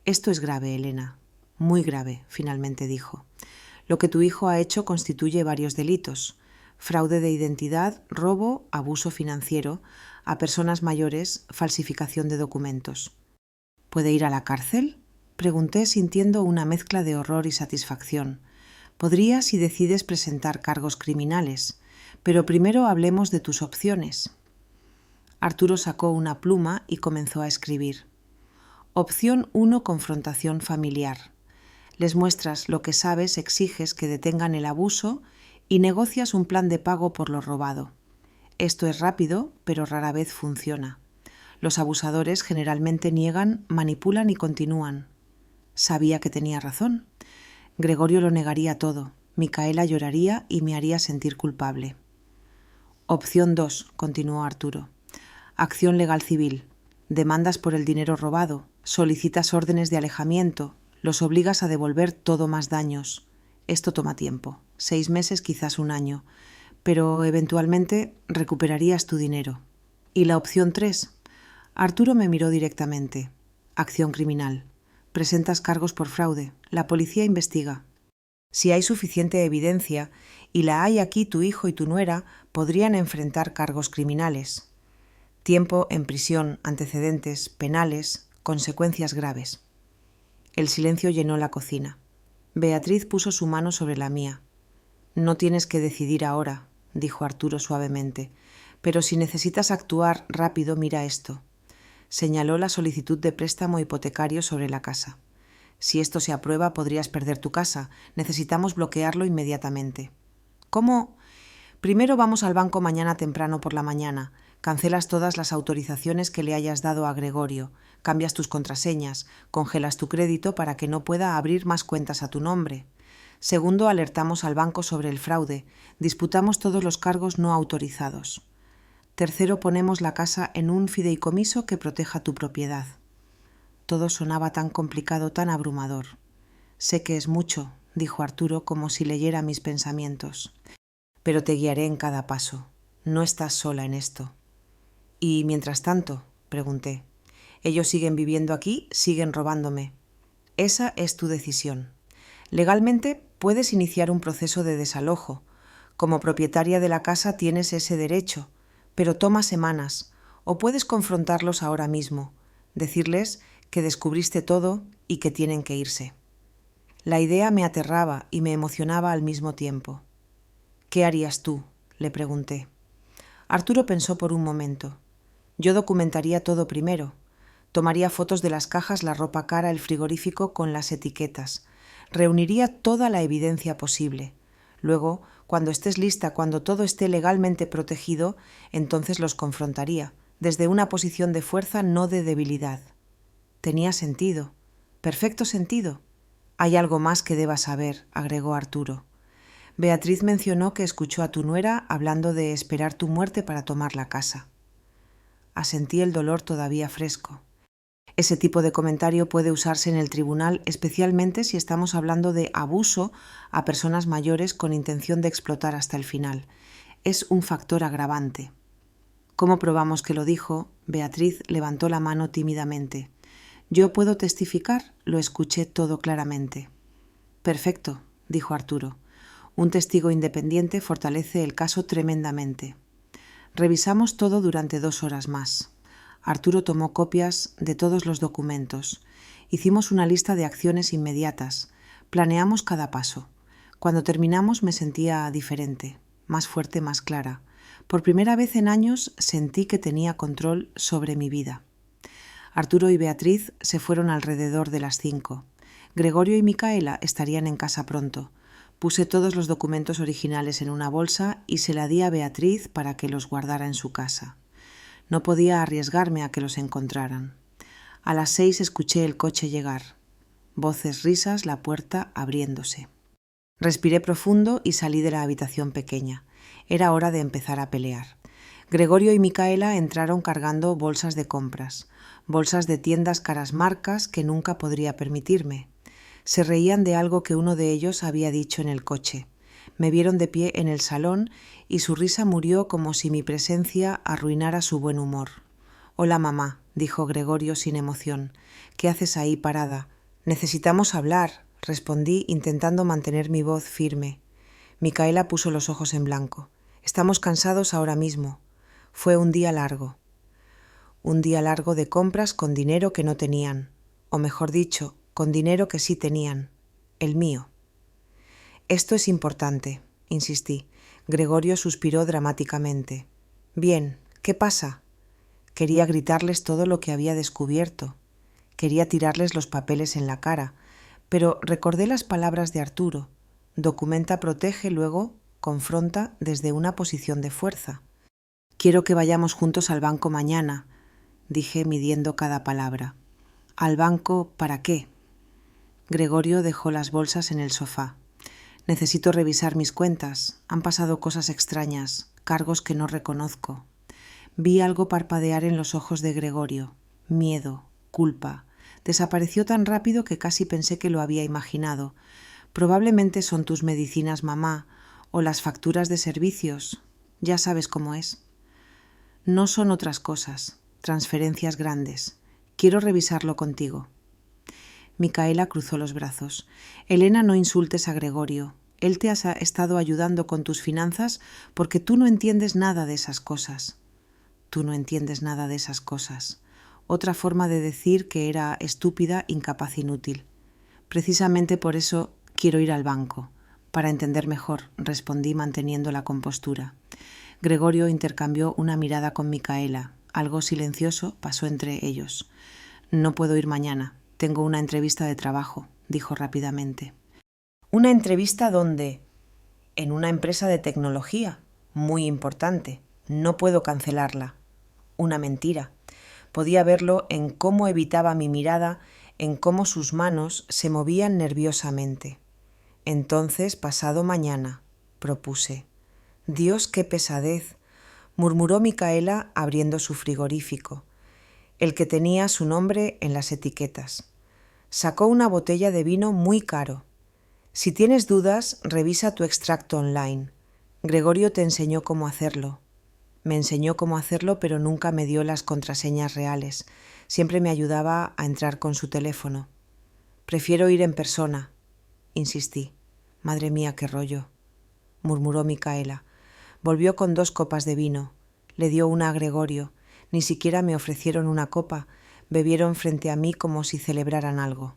Esto es grave, Elena. Muy grave, finalmente dijo. Lo que tu hijo ha hecho constituye varios delitos: fraude de identidad, robo, abuso financiero, a personas mayores, falsificación de documentos. ¿Puede ir a la cárcel?, pregunté sintiendo una mezcla de horror y satisfacción. Podría si decides presentar cargos criminales, pero primero hablemos de tus opciones. Arturo sacó una pluma y comenzó a escribir. Opción 1, confrontación familiar. Les muestras lo que sabes, exiges que detengan el abuso y negocias un plan de pago por lo robado. Esto es rápido, pero rara vez funciona. Los abusadores generalmente niegan, manipulan y continúan. Sabía que tenía razón. Gregorio lo negaría todo. Micaela lloraría y me haría sentir culpable. Opción 2, continuó Arturo. Acción legal civil. Demandas por el dinero robado. Solicitas órdenes de alejamiento. Los obligas a devolver todo más daños. Esto toma tiempo. 6 meses, quizás un año. Pero eventualmente recuperarías tu dinero. ¿Y la opción 3? Arturo me miró directamente. Acción criminal. Presentas cargos por fraude. La policía investiga. Si hay suficiente evidencia, y la hay aquí, tu hijo y tu nuera podrían enfrentar cargos criminales. Tiempo en prisión, antecedentes penales, consecuencias graves. El silencio llenó la cocina. Beatriz puso su mano sobre la mía. No tienes que decidir ahora, dijo Arturo suavemente, pero si necesitas actuar rápido, mira esto. Señaló la solicitud de préstamo hipotecario sobre la casa. Si esto se aprueba, podrías perder tu casa. Necesitamos bloquearlo inmediatamente. ¿Cómo? Primero vamos al banco mañana temprano por la mañana. Cancelas todas las autorizaciones que le hayas dado a Gregorio. Cambias tus contraseñas. Congelas tu crédito para que no pueda abrir más cuentas a tu nombre. Segundo, alertamos al banco sobre el fraude. Disputamos todos los cargos no autorizados. Tercero, ponemos la casa en un fideicomiso que proteja tu propiedad. Todo sonaba tan complicado, tan abrumador. Sé que es mucho, dijo Arturo como si leyera mis pensamientos. Pero te guiaré en cada paso. No estás sola en esto. ¿Y mientras tanto? Pregunté. Ellos siguen viviendo aquí, siguen robándome. Esa es tu decisión. Legalmente puedes iniciar un proceso de desalojo. Como propietaria de la casa tienes ese derecho, pero toma semanas, o puedes confrontarlos ahora mismo, decirles que descubriste todo y que tienen que irse. La idea me aterraba y me emocionaba al mismo tiempo. ¿Qué harías tú?, le pregunté. Arturo pensó por un momento. Yo documentaría todo primero. Tomaría fotos de las cajas, la ropa cara, el frigorífico con las etiquetas. Reuniría toda la evidencia posible. Luego, cuando estés lista, cuando todo esté legalmente protegido, entonces los confrontaría, desde una posición de fuerza, no de debilidad. Tenía sentido. Perfecto sentido. Hay algo más que debas saber, agregó Arturo. Beatriz mencionó que escuchó a tu nuera hablando de esperar tu muerte para tomar la casa. Asentí, el dolor todavía fresco. Ese tipo de comentario puede usarse en el tribunal, especialmente si estamos hablando de abuso a personas mayores con intención de explotar hasta el final. Es un factor agravante. ¿Cómo probamos que lo dijo? Beatriz levantó la mano tímidamente. Yo puedo testificar, lo escuché todo claramente. Perfecto, dijo Arturo. Un testigo independiente fortalece el caso tremendamente. Revisamos todo durante 2 horas más. Arturo tomó copias de todos los documentos. Hicimos una lista de acciones inmediatas. Planeamos cada paso. Cuando terminamos me sentía diferente, más fuerte, más clara. Por primera vez en años sentí que tenía control sobre mi vida. Arturo y Beatriz se fueron alrededor de las 5. Gregorio y Micaela estarían en casa pronto. Puse todos los documentos originales en una bolsa y se la di a Beatriz para que los guardara en su casa. No podía arriesgarme a que los encontraran. A las 6 escuché el coche llegar. Voces, risas, la puerta abriéndose. Respiré profundo y salí de la habitación pequeña. Era hora de empezar a pelear. Gregorio y Micaela entraron cargando bolsas de compras, bolsas de tiendas caras marcas que nunca podría permitirme. Se reían de algo que uno de ellos había dicho en el coche. Me vieron de pie en el salón y su risa murió como si mi presencia arruinara su buen humor. «Hola, mamá», dijo Gregorio sin emoción. «¿Qué haces ahí parada?» «Necesitamos hablar», respondí intentando mantener mi voz firme. Micaela puso los ojos en blanco. «Estamos cansados ahora mismo. Fue un día largo». Un día largo de compras con dinero que no tenían, o mejor dicho, con dinero que sí tenían, el mío. «Esto es importante», insistí. Gregorio suspiró dramáticamente. «Bien, ¿qué pasa?» Quería gritarles todo lo que había descubierto. Quería tirarles los papeles en la cara, pero recordé las palabras de Arturo. Documenta, protege, luego confronta desde una posición de fuerza. «Quiero que vayamos juntos al banco mañana», dije midiendo cada palabra. «¿Al banco para qué?» Gregorio dejó las bolsas en el sofá. «Necesito revisar mis cuentas. Han pasado cosas extrañas, cargos que no reconozco». Vi algo parpadear en los ojos de Gregorio. Miedo, culpa. Desapareció tan rápido que casi pensé que lo había imaginado. «Probablemente son tus medicinas, mamá, o las facturas de servicios. Ya sabes cómo es». «No son otras cosas, transferencias grandes. Quiero revisarlo contigo». Micaela cruzó los brazos. «Elena, no insultes a Gregorio. Él te ha estado ayudando con tus finanzas porque tú no entiendes nada de esas cosas». «Tú no entiendes nada de esas cosas». Otra forma de decir que era estúpida, incapaz, inútil. «Precisamente por eso quiero ir al banco, para entender mejor», respondí manteniendo la compostura. Gregorio intercambió una mirada con Micaela. Algo silencioso pasó entre ellos. «No puedo ir mañana. Tengo una entrevista de trabajo», dijo rápidamente. «¿Una entrevista dónde?» «En una empresa de tecnología. Muy importante. No puedo cancelarla». Una mentira. Podía verlo en cómo evitaba mi mirada, en cómo sus manos se movían nerviosamente. «Entonces, pasado mañana», propuse. «Dios, qué pesadez», murmuró Micaela abriendo su frigorífico, el que tenía su nombre en las etiquetas. Sacó una botella de vino muy caro. «Si tienes dudas, revisa tu extracto online. Gregorio te enseñó cómo hacerlo». Me enseñó cómo hacerlo, pero nunca me dio las contraseñas reales. Siempre me ayudaba a entrar con su teléfono. «Prefiero ir en persona», insistí. «Madre mía, qué rollo», murmuró Micaela. Volvió con 2 copas de vino. Le dio una a Gregorio. Ni siquiera me ofrecieron una copa. Bebieron frente a mí como si celebraran algo.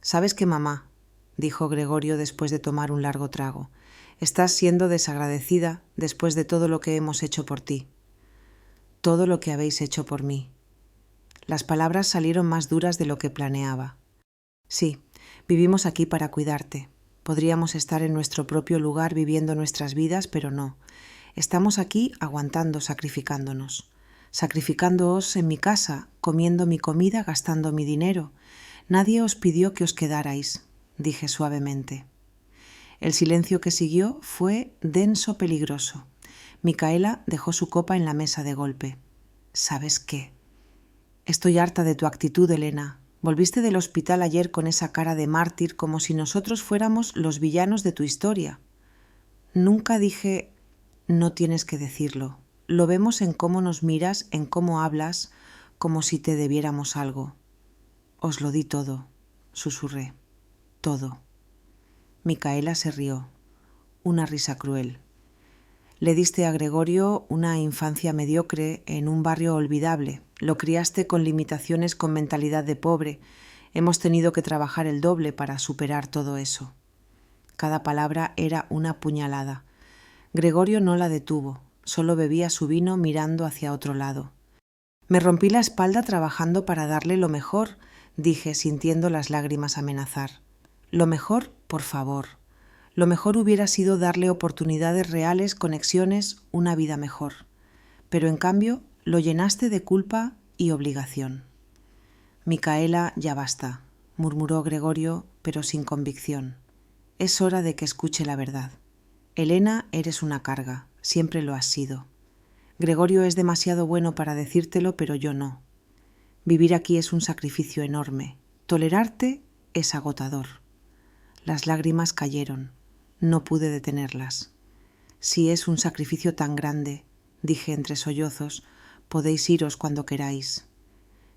«¿Sabes qué, mamá?», dijo Gregorio después de tomar un largo trago. «Estás siendo desagradecida después de todo lo que hemos hecho por ti». «Todo lo que habéis hecho por mí». Las palabras salieron más duras de lo que planeaba. «Sí, vivimos aquí para cuidarte. Podríamos estar en nuestro propio lugar viviendo nuestras vidas, pero no. Estamos aquí aguantando, sacrificándonos. Sacrificándoos en mi casa, comiendo mi comida, gastando mi dinero. Nadie os pidió que os quedarais», dije suavemente. El silencio que siguió fue denso, peligroso. Micaela dejó su copa en la mesa de golpe. «¿Sabes qué? Estoy harta de tu actitud, Elena. Volviste del hospital ayer con esa cara de mártir como si nosotros fuéramos los villanos de tu historia». «Nunca dije...» «No tienes que decirlo. Lo vemos en cómo nos miras, en cómo hablas, como si te debiéramos algo». «Os lo di todo», susurré. «Todo». Micaela se rió. Una risa cruel. «Le diste a Gregorio una infancia mediocre en un barrio olvidable. Lo criaste con limitaciones, con mentalidad de pobre. Hemos tenido que trabajar el doble para superar todo eso. Cada palabra era una puñalada. Gregorio no la detuvo, solo bebía su vino mirando hacia otro lado. Me rompí la espalda trabajando para darle lo mejor, dije, sintiendo las lágrimas amenazar. Lo mejor, por favor. Lo mejor hubiera sido darle oportunidades reales, conexiones, una vida mejor. Pero en cambio lo llenaste de culpa y obligación. Micaela, ya basta, murmuró Gregorio, pero sin convicción. Es hora de que escuche la verdad. Elena, eres una carga, siempre lo has sido. Gregorio es demasiado bueno para decírtelo, pero yo no. Vivir aquí es un sacrificio enorme. Tolerarte es agotador. Las lágrimas cayeron. No pude detenerlas. Si es un sacrificio tan grande, dije entre sollozos, podéis iros cuando queráis.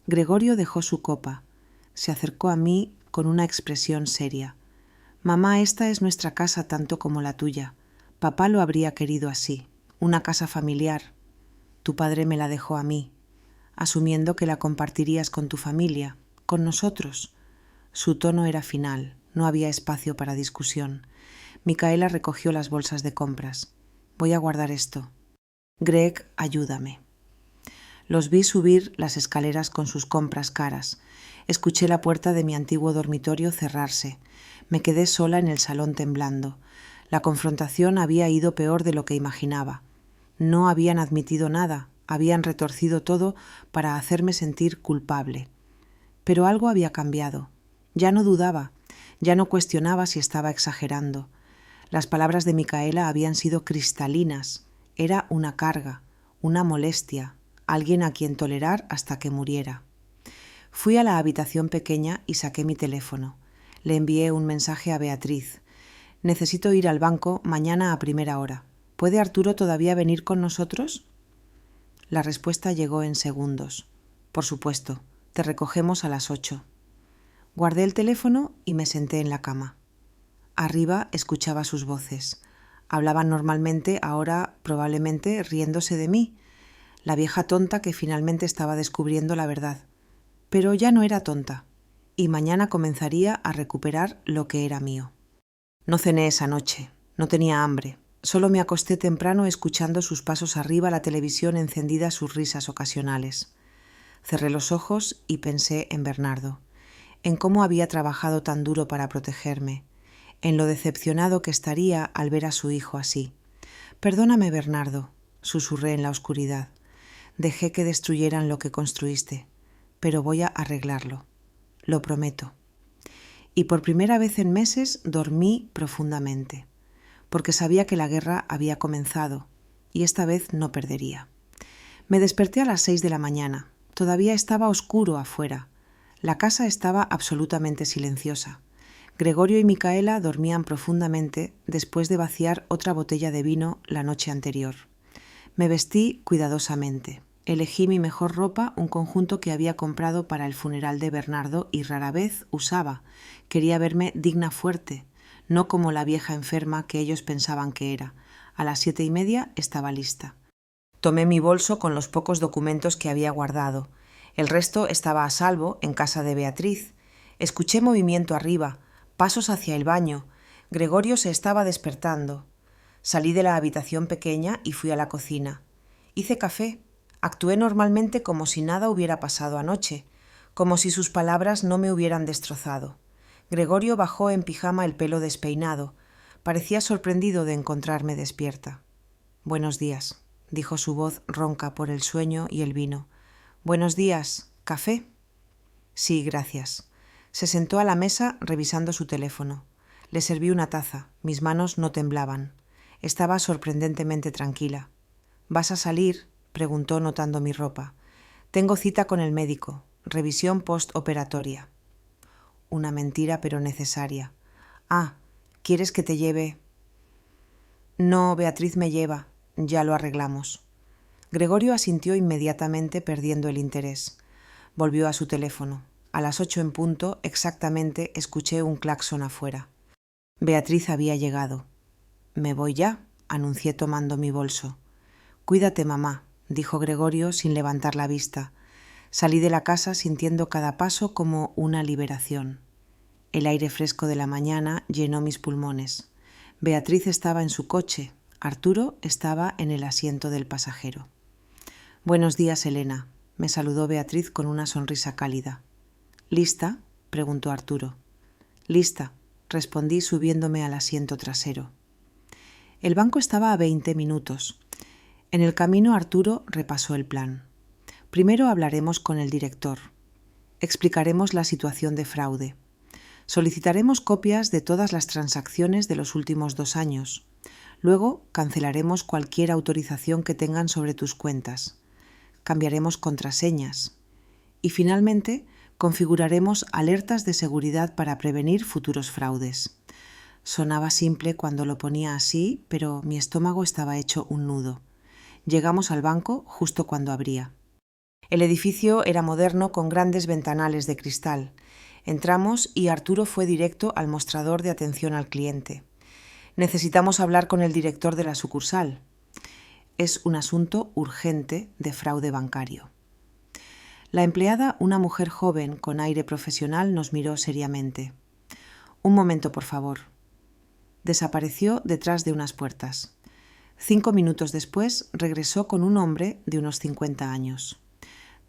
Gregorio dejó su copa. Se acercó a mí con una expresión seria. Mamá, esta es nuestra casa tanto como la tuya. Papá lo habría querido así, una casa familiar. Tu padre me la dejó a mí, asumiendo que la compartirías con tu familia, con nosotros. Su tono era final, no había espacio para discusión. Micaela recogió las bolsas de compras. Voy a guardar esto. Greg, ayúdame. Los vi subir las escaleras con sus compras caras. Escuché la puerta de mi antiguo dormitorio cerrarse. Me quedé sola en el salón temblando. La confrontación había ido peor de lo que imaginaba. No habían admitido nada, habían retorcido todo para hacerme sentir culpable. Pero algo había cambiado. Ya no dudaba, ya no cuestionaba si estaba exagerando. Las palabras de Micaela habían sido cristalinas. Era una carga, una molestia, alguien a quien tolerar hasta que muriera. Fui a la habitación pequeña y saqué mi teléfono. Le envié un mensaje a Beatriz. Necesito ir al banco mañana a primera hora. ¿Puede Arturo todavía venir con nosotros? La respuesta llegó en segundos. Por supuesto, te recogemos a las 8. Guardé el teléfono y me senté en la cama. Arriba escuchaba sus voces. Hablaban normalmente, ahora probablemente riéndose de mí, la vieja tonta que finalmente estaba descubriendo la verdad. Pero ya no era tonta, y mañana comenzaría a recuperar lo que era mío. No cené esa noche, no tenía hambre. Solo me acosté temprano escuchando sus pasos arriba, la televisión encendida, sus risas ocasionales. Cerré los ojos y pensé en Bernardo, en cómo había trabajado tan duro para protegerme, en lo decepcionado que estaría al ver a su hijo así. Perdóname, Bernardo, susurré en la oscuridad. Dejé que destruyeran lo que construiste, pero voy a arreglarlo. Lo prometo. Y por primera vez en meses dormí profundamente, porque sabía que la guerra había comenzado y esta vez no perdería. Me desperté a las 6 de la mañana. Todavía estaba oscuro afuera. La casa estaba absolutamente silenciosa. Gregorio y Micaela dormían profundamente después de vaciar otra botella de vino la noche anterior. Me vestí cuidadosamente. Elegí mi mejor ropa, un conjunto que había comprado para el funeral de Bernardo y rara vez usaba. Quería verme digna, fuerte, no como la vieja enferma que ellos pensaban que era. A las 7:30 estaba lista. Tomé mi bolso con los pocos documentos que había guardado. El resto estaba a salvo en casa de Beatriz. Escuché movimiento arriba, pasos hacia el baño. Gregorio se estaba despertando. Salí de la habitación pequeña y fui a la cocina. Hice café. Actué normalmente como si nada hubiera pasado anoche, como si sus palabras no me hubieran destrozado. Gregorio bajó en pijama, el pelo despeinado. Parecía sorprendido de encontrarme despierta. «Buenos días», dijo su voz ronca por el sueño y el vino. «Buenos días. ¿Café?» «Sí, gracias». Se sentó a la mesa revisando su teléfono. Le serví una taza. Mis manos no temblaban. Estaba sorprendentemente tranquila. «¿Vas a salir?», preguntó notando mi ropa. «Tengo cita con el médico. Revisión postoperatoria». Una mentira, pero necesaria. «Ah, ¿quieres que te lleve?» «No, Beatriz me lleva. Ya lo arreglamos». Gregorio asintió inmediatamente, perdiendo el interés. Volvió a su teléfono. A las 8 en punto, exactamente, escuché un claxon afuera. Beatriz había llegado. «Me voy ya», anuncié tomando mi bolso. «Cuídate, mamá», dijo Gregorio sin levantar la vista. Salí de la casa sintiendo cada paso como una liberación. El aire fresco de la mañana llenó mis pulmones. Beatriz estaba en su coche. Arturo estaba en el asiento del pasajero. «Buenos días, Elena», me saludó Beatriz con una sonrisa cálida. «¿Lista?», preguntó Arturo. «Lista», respondí subiéndome al asiento trasero. El banco estaba a 20 minutos. En el camino Arturo repasó el plan. Primero hablaremos con el director. Explicaremos la situación de fraude. Solicitaremos copias de todas las transacciones de los últimos 2 años. Luego cancelaremos cualquier autorización que tengan sobre tus cuentas. Cambiaremos contraseñas. Y finalmente configuraremos alertas de seguridad para prevenir futuros fraudes. Sonaba simple cuando lo ponía así, pero mi estómago estaba hecho un nudo. Llegamos al banco justo cuando abría. El edificio era moderno con grandes ventanales de cristal. Entramos y Arturo fue directo al mostrador de atención al cliente. «Necesitamos hablar con el director de la sucursal. Es un asunto urgente de fraude bancario». La empleada, una mujer joven con aire profesional, nos miró seriamente. «Un momento, por favor». Desapareció detrás de unas puertas. 5 minutos después regresó con un hombre de unos 50 años.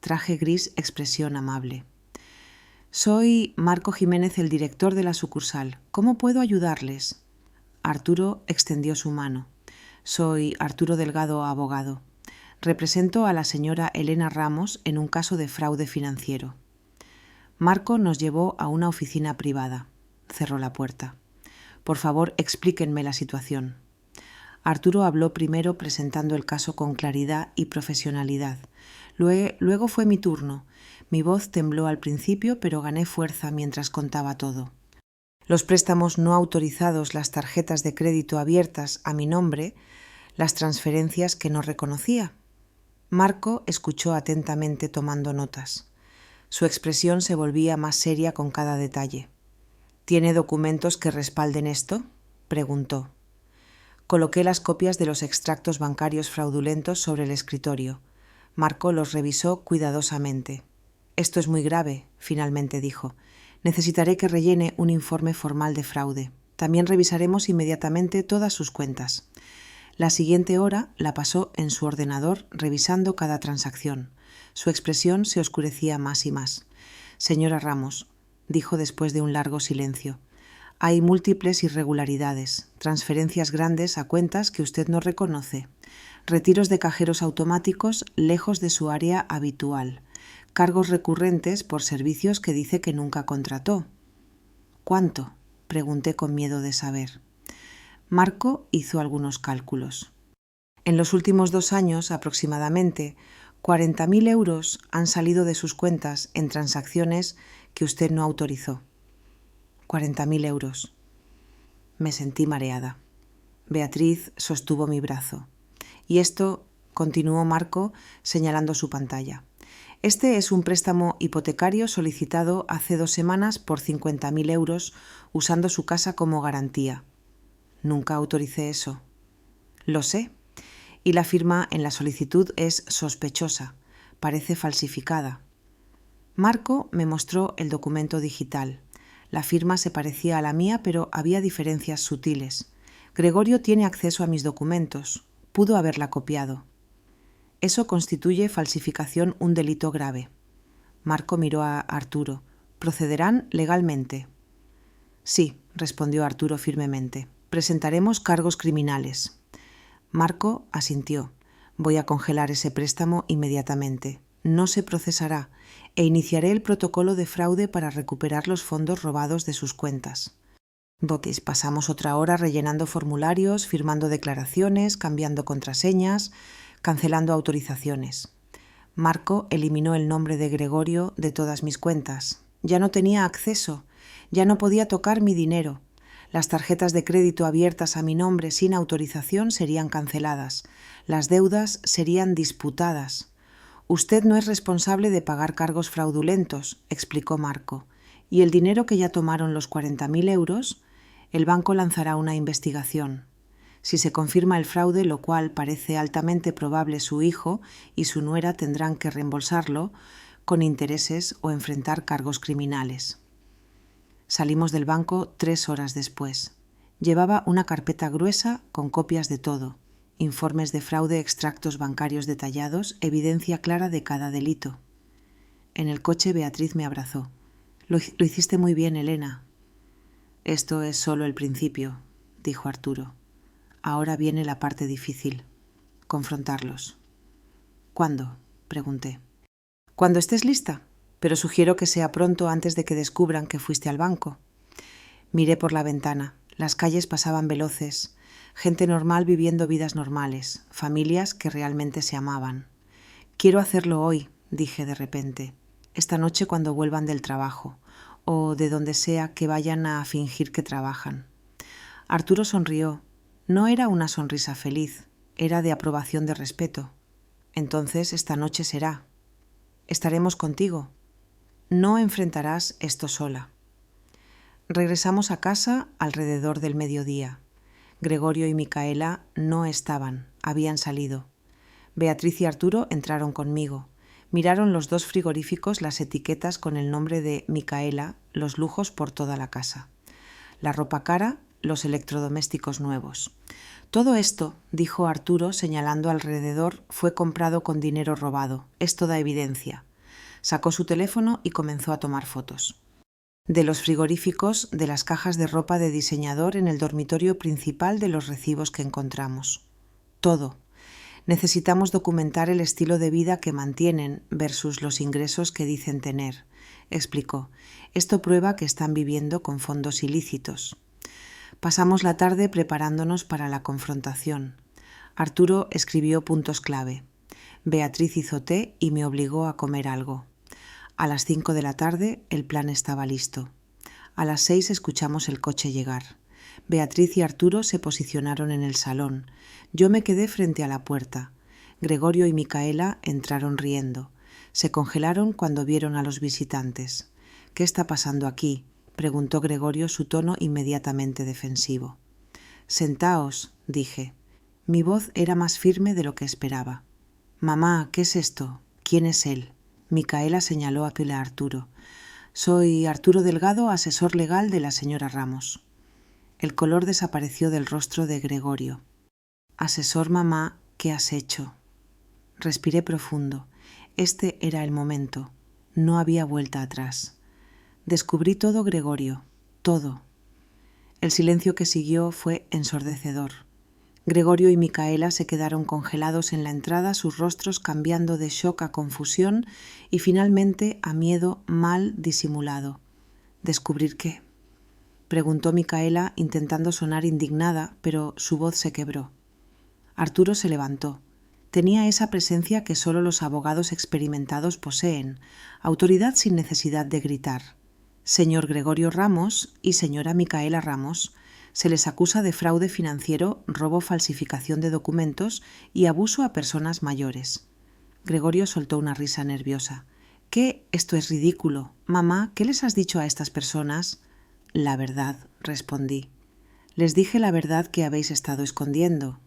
Traje gris, expresión amable. «Soy Marco Jiménez, el director de la sucursal. ¿Cómo puedo ayudarles?» Arturo extendió su mano. «Soy Arturo Delgado, abogado. Represento a la señora Elena Ramos en un caso de fraude financiero». Marco nos llevó a una oficina privada. Cerró la puerta. «Por favor, explíquenme la situación». Arturo habló primero presentando el caso con claridad y profesionalidad. Luego fue mi turno. Mi voz tembló al principio, pero gané fuerza mientras contaba todo. Los préstamos no autorizados, las tarjetas de crédito abiertas a mi nombre, las transferencias que no reconocía. Marco escuchó atentamente tomando notas. Su expresión se volvía más seria con cada detalle. «¿Tiene documentos que respalden esto?», preguntó. Coloqué las copias de los extractos bancarios fraudulentos sobre el escritorio. Marco los revisó cuidadosamente. «Esto es muy grave», finalmente dijo. «Necesitaré que rellene un informe formal de fraude. También revisaremos inmediatamente todas sus cuentas». La siguiente hora la pasó en su ordenador revisando cada transacción. Su expresión se oscurecía más y más. «Señora Ramos», dijo después de un largo silencio, «hay múltiples irregularidades, transferencias grandes a cuentas que usted no reconoce, retiros de cajeros automáticos lejos de su área habitual, cargos recurrentes por servicios que dice que nunca contrató». «¿Cuánto?», pregunté con miedo de saber. Marco hizo algunos cálculos. «En los últimos 2 años, aproximadamente, 40.000 euros han salido de sus cuentas en transacciones que usted no autorizó». 40.000 euros. Me sentí mareada. Beatriz sostuvo mi brazo. «Y esto», continuó Marco, señalando su pantalla, «este es un préstamo hipotecario solicitado hace 2 semanas por 50.000 euros usando su casa como garantía». «Nunca autoricé eso». «Lo sé. Y la firma en la solicitud es sospechosa. Parece falsificada». Marco me mostró el documento digital. La firma se parecía a la mía, pero había diferencias sutiles. «Gregorio tiene acceso a mis documentos. Pudo haberla copiado». «Eso constituye falsificación un delito grave». Marco miró a Arturo. «¿Procederán legalmente?». «Sí», respondió Arturo firmemente. «Presentaremos cargos criminales». Marco asintió. «Voy a congelar ese préstamo inmediatamente. No se procesará e iniciaré el protocolo de fraude para recuperar los fondos robados de sus cuentas». Pasamos otra hora rellenando formularios, firmando declaraciones, cambiando contraseñas, cancelando autorizaciones. Marco eliminó el nombre de Gregorio de todas mis cuentas. Ya no tenía acceso, ya no podía tocar mi dinero. Las tarjetas de crédito abiertas a mi nombre sin autorización serían canceladas. Las deudas serían disputadas. «Usted no es responsable de pagar cargos fraudulentos», explicó Marco, «y el dinero que ya tomaron, los 40.000 euros, el banco lanzará una investigación. Si se confirma el fraude, lo cual parece altamente probable, su hijo y su nuera tendrán que reembolsarlo, con intereses o enfrentar cargos criminales. Salimos del banco 3 horas después. Llevaba una carpeta gruesa con copias de todo, informes de fraude, extractos bancarios detallados, evidencia clara de cada delito. En el coche Beatriz me abrazó. Lo hiciste muy bien, Elena. Esto es solo el principio, dijo Arturo. Ahora viene la parte difícil, confrontarlos. ¿Cuándo?, pregunté. Cuando estés lista, pero sugiero que sea pronto antes de que descubran que fuiste al banco. Miré por la ventana. Las calles pasaban veloces, gente normal viviendo vidas normales, familias que realmente se amaban. Quiero hacerlo hoy, dije de repente, esta noche cuando vuelvan del trabajo, o de donde sea que vayan a fingir que trabajan. Arturo sonrió. No era una sonrisa feliz, era de aprobación de respeto. Entonces esta noche será. Estaremos contigo. No enfrentarás esto sola. Regresamos a casa alrededor del mediodía. Gregorio y Micaela no estaban, habían salido. Beatriz y Arturo entraron conmigo. Miraron los 2 frigoríficos las etiquetas con el nombre de Micaela, los lujos por toda la casa. La ropa cara, los electrodomésticos nuevos. Todo esto, dijo Arturo señalando alrededor, fue comprado con dinero robado. Es toda evidencia. Sacó su teléfono y comenzó a tomar fotos. De los frigoríficos, de las cajas de ropa de diseñador en el dormitorio principal, de los recibos que encontramos. Todo. Necesitamos documentar el estilo de vida que mantienen versus los ingresos que dicen tener, explicó. Esto prueba que están viviendo con fondos ilícitos. Pasamos la tarde preparándonos para la confrontación. Arturo escribió puntos clave. Beatriz hizo té y me obligó a comer algo. A las 5 de la tarde el plan estaba listo. A las 6 escuchamos el coche llegar. Beatriz y Arturo se posicionaron en el salón. Yo me quedé frente a la puerta. Gregorio y Micaela entraron riendo. Se congelaron cuando vieron a los visitantes. «¿Qué está pasando aquí?», preguntó Gregorio, su tono inmediatamente defensivo. «Sentaos», dije. Mi voz era más firme de lo que esperaba. «Mamá, ¿qué es esto? ¿Quién es él?». Micaela señaló a Arturo. «Soy Arturo Delgado, asesor legal de la señora Ramos». El color desapareció del rostro de Gregorio. «Asesor, mamá, ¿qué has hecho?». Respiré profundo. Este era el momento. No había vuelta atrás. Descubrí todo, Gregorio, todo. El silencio que siguió fue ensordecedor. Gregorio y Micaela se quedaron congelados en la entrada, sus rostros cambiando de shock a confusión y finalmente a miedo mal disimulado. ¿Descubrir qué?, preguntó Micaela intentando sonar indignada, pero su voz se quebró. Arturo se levantó. Tenía esa presencia que solo los abogados experimentados poseen, autoridad sin necesidad de gritar. Señor Gregorio Ramos y señora Micaela Ramos, se les acusa de fraude financiero, robo, falsificación de documentos y abuso a personas mayores. Gregorio soltó una risa nerviosa. «¿Qué? Esto es ridículo. Mamá, ¿qué les has dicho a estas personas?». «La verdad», respondí. «Les dije la verdad que habéis estado escondiendo».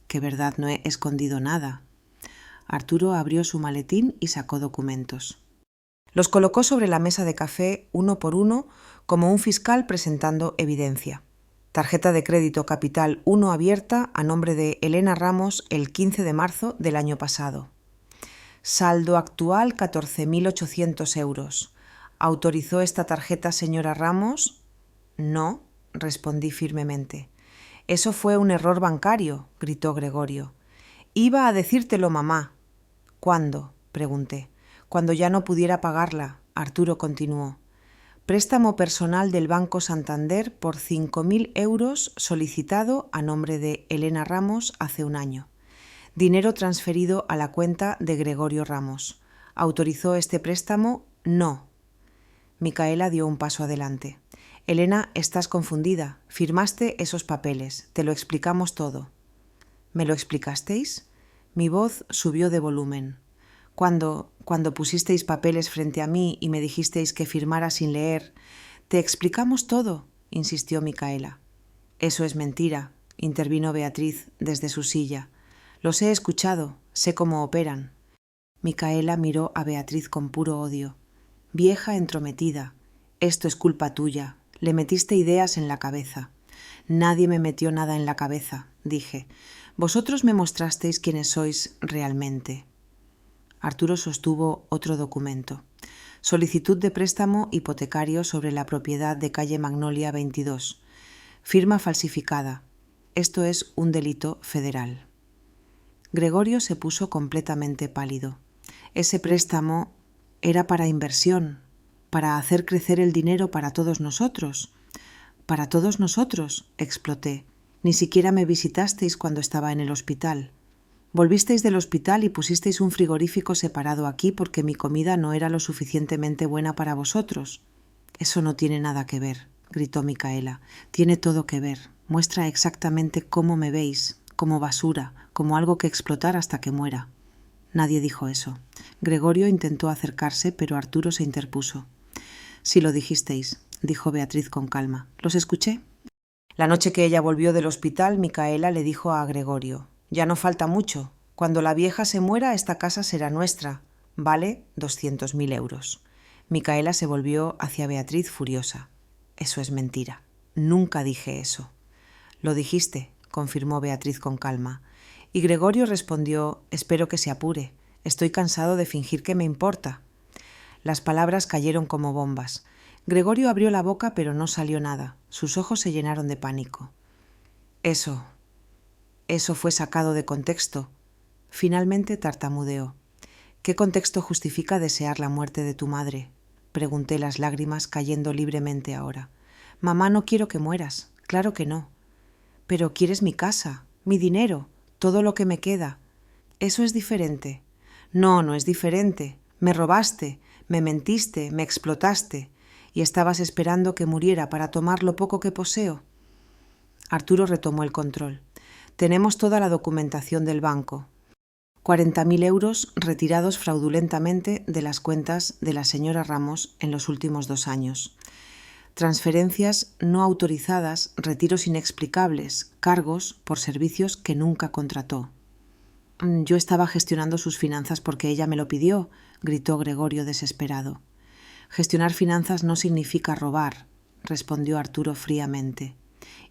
«¿Qué verdad? No he escondido nada». Arturo abrió su maletín y sacó documentos. Los colocó sobre la mesa de café uno por uno como un fiscal presentando evidencia. Tarjeta de crédito Capital 1 abierta a nombre de Elena Ramos el 15 de marzo del año pasado. Saldo actual 14.800 euros. ¿Autorizó esta tarjeta señora Ramos? No, respondí firmemente. Eso fue un error bancario, gritó Gregorio. Iba a decírtelo, mamá. ¿Cuándo?, pregunté. Cuando ya no pudiera pagarla, Arturo continuó. Préstamo personal del Banco Santander por 5.000 euros solicitado a nombre de Elena Ramos hace un año. Dinero transferido a la cuenta de Gregorio Ramos. ¿Autorizó este préstamo? No. Micaela dio un paso adelante. Elena, estás confundida. Firmaste esos papeles. Te lo explicamos todo. ¿Me lo explicasteis? Mi voz subió de volumen. Cuando pusisteis papeles frente a mí y me dijisteis que firmara sin leer, «Te explicamos todo», insistió Micaela. «Eso es mentira», intervino Beatriz desde su silla. «Los he escuchado, sé cómo operan». Micaela miró a Beatriz con puro odio. Vieja entrometida, esto es culpa tuya, le metiste ideas en la cabeza. Nadie me metió nada en la cabeza, dije. Vosotros me mostrasteis quiénes sois realmente. Arturo sostuvo otro documento. Solicitud de préstamo hipotecario sobre la propiedad de calle Magnolia 22. Firma falsificada. Esto es un delito federal. Gregorio se puso completamente pálido. Ese préstamo era para inversión, para hacer crecer el dinero para todos nosotros. Para todos nosotros, exploté. Ni siquiera me visitasteis cuando estaba en el hospital. Volvisteis del hospital y pusisteis un frigorífico separado aquí porque mi comida no era lo suficientemente buena para vosotros. Eso no tiene nada que ver, gritó Micaela. Tiene todo que ver. Muestra exactamente cómo me veis, como basura, como algo que explotar hasta que muera. Nadie dijo eso. Gregorio intentó acercarse, pero Arturo se interpuso. Sí lo dijisteis, dijo Beatriz con calma. ¿Los escuché? La noche que ella volvió del hospital, Micaela le dijo a Gregorio: «Ya no falta mucho. Cuando la vieja se muera, esta casa será nuestra. Vale 200.000 euros». Micaela se volvió hacia Beatriz furiosa. «Eso es mentira. Nunca dije eso». «Lo dijiste», confirmó Beatriz con calma. Y Gregorio respondió: «Espero que se apure. Estoy cansado de fingir que me importa». Las palabras cayeron como bombas. Gregorio abrió la boca, pero no salió nada. Sus ojos se llenaron de pánico. Eso fue sacado de contexto. Finalmente tartamudeó. ¿Qué contexto justifica desear la muerte de tu madre?, pregunté, las lágrimas cayendo libremente ahora. Mamá, no quiero que mueras. Claro que no. Pero quieres mi casa, mi dinero, todo lo que me queda. Eso es diferente. No, no es diferente. Me robaste, me mentiste, me explotaste. ¿Y estabas esperando que muriera para tomar lo poco que poseo? Arturo retomó el control. Tenemos toda la documentación del banco. 40.000 euros retirados fraudulentamente de las cuentas de la señora Ramos en los últimos 2 años. Transferencias no autorizadas, retiros inexplicables, cargos por servicios que nunca contrató. Yo estaba gestionando sus finanzas porque ella me lo pidió, gritó Gregorio desesperado. Gestionar finanzas no significa robar, respondió Arturo fríamente.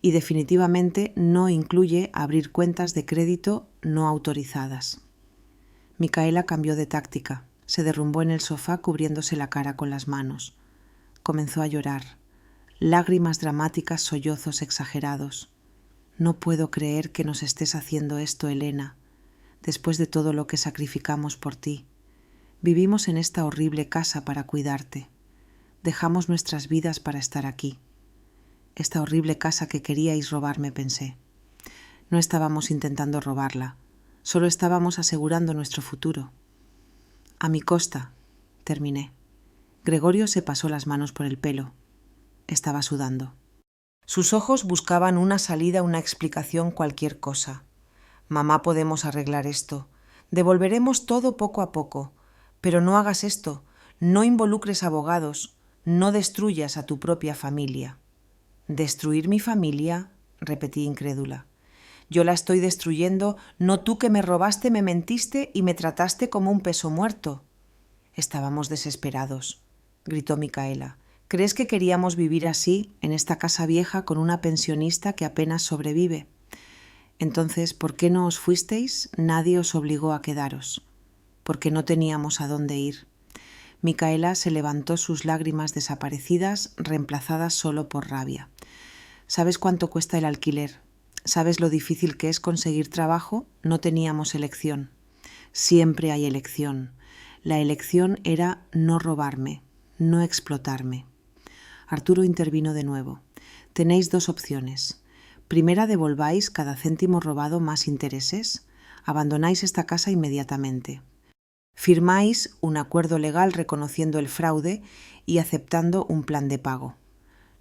Y definitivamente no incluye abrir cuentas de crédito no autorizadas. Micaela cambió de táctica. Se derrumbó en el sofá cubriéndose la cara con las manos. Comenzó a llorar. Lágrimas dramáticas, sollozos exagerados. No puedo creer que nos estés haciendo esto, Elena, después de todo lo que sacrificamos por ti. Vivimos en esta horrible casa para cuidarte. Dejamos nuestras vidas para estar aquí. Esta horrible casa que queríais robarme, pensé. No estábamos intentando robarla, solo estábamos asegurando nuestro futuro. A mi costa, terminé. Gregorio se pasó las manos por el pelo. Estaba sudando. Sus ojos buscaban una salida, una explicación, cualquier cosa. Mamá, podemos arreglar esto. Devolveremos todo poco a poco. Pero no hagas esto. No involucres abogados. No destruyas a tu propia familia. ¿Destruir mi familia?, repetí incrédula. Yo la estoy destruyendo, no tú, que me robaste, me mentiste y me trataste como un peso muerto. Estábamos desesperados, gritó Micaela. ¿Crees que queríamos vivir así, en esta casa vieja, con una pensionista que apenas sobrevive? Entonces, ¿por qué no os fuisteis? Nadie os obligó a quedaros. Porque no teníamos a dónde ir. Micaela se levantó, sus lágrimas desaparecidas, reemplazadas solo por rabia. ¿Sabes cuánto cuesta el alquiler? ¿Sabes lo difícil que es conseguir trabajo? No teníamos elección. Siempre hay elección. La elección era no robarme, no explotarme. Arturo intervino de nuevo. Tenéis 2 opciones. Primera, devolváis cada céntimo robado más intereses. Abandonáis esta casa inmediatamente. Firmáis un acuerdo legal reconociendo el fraude y aceptando un plan de pago.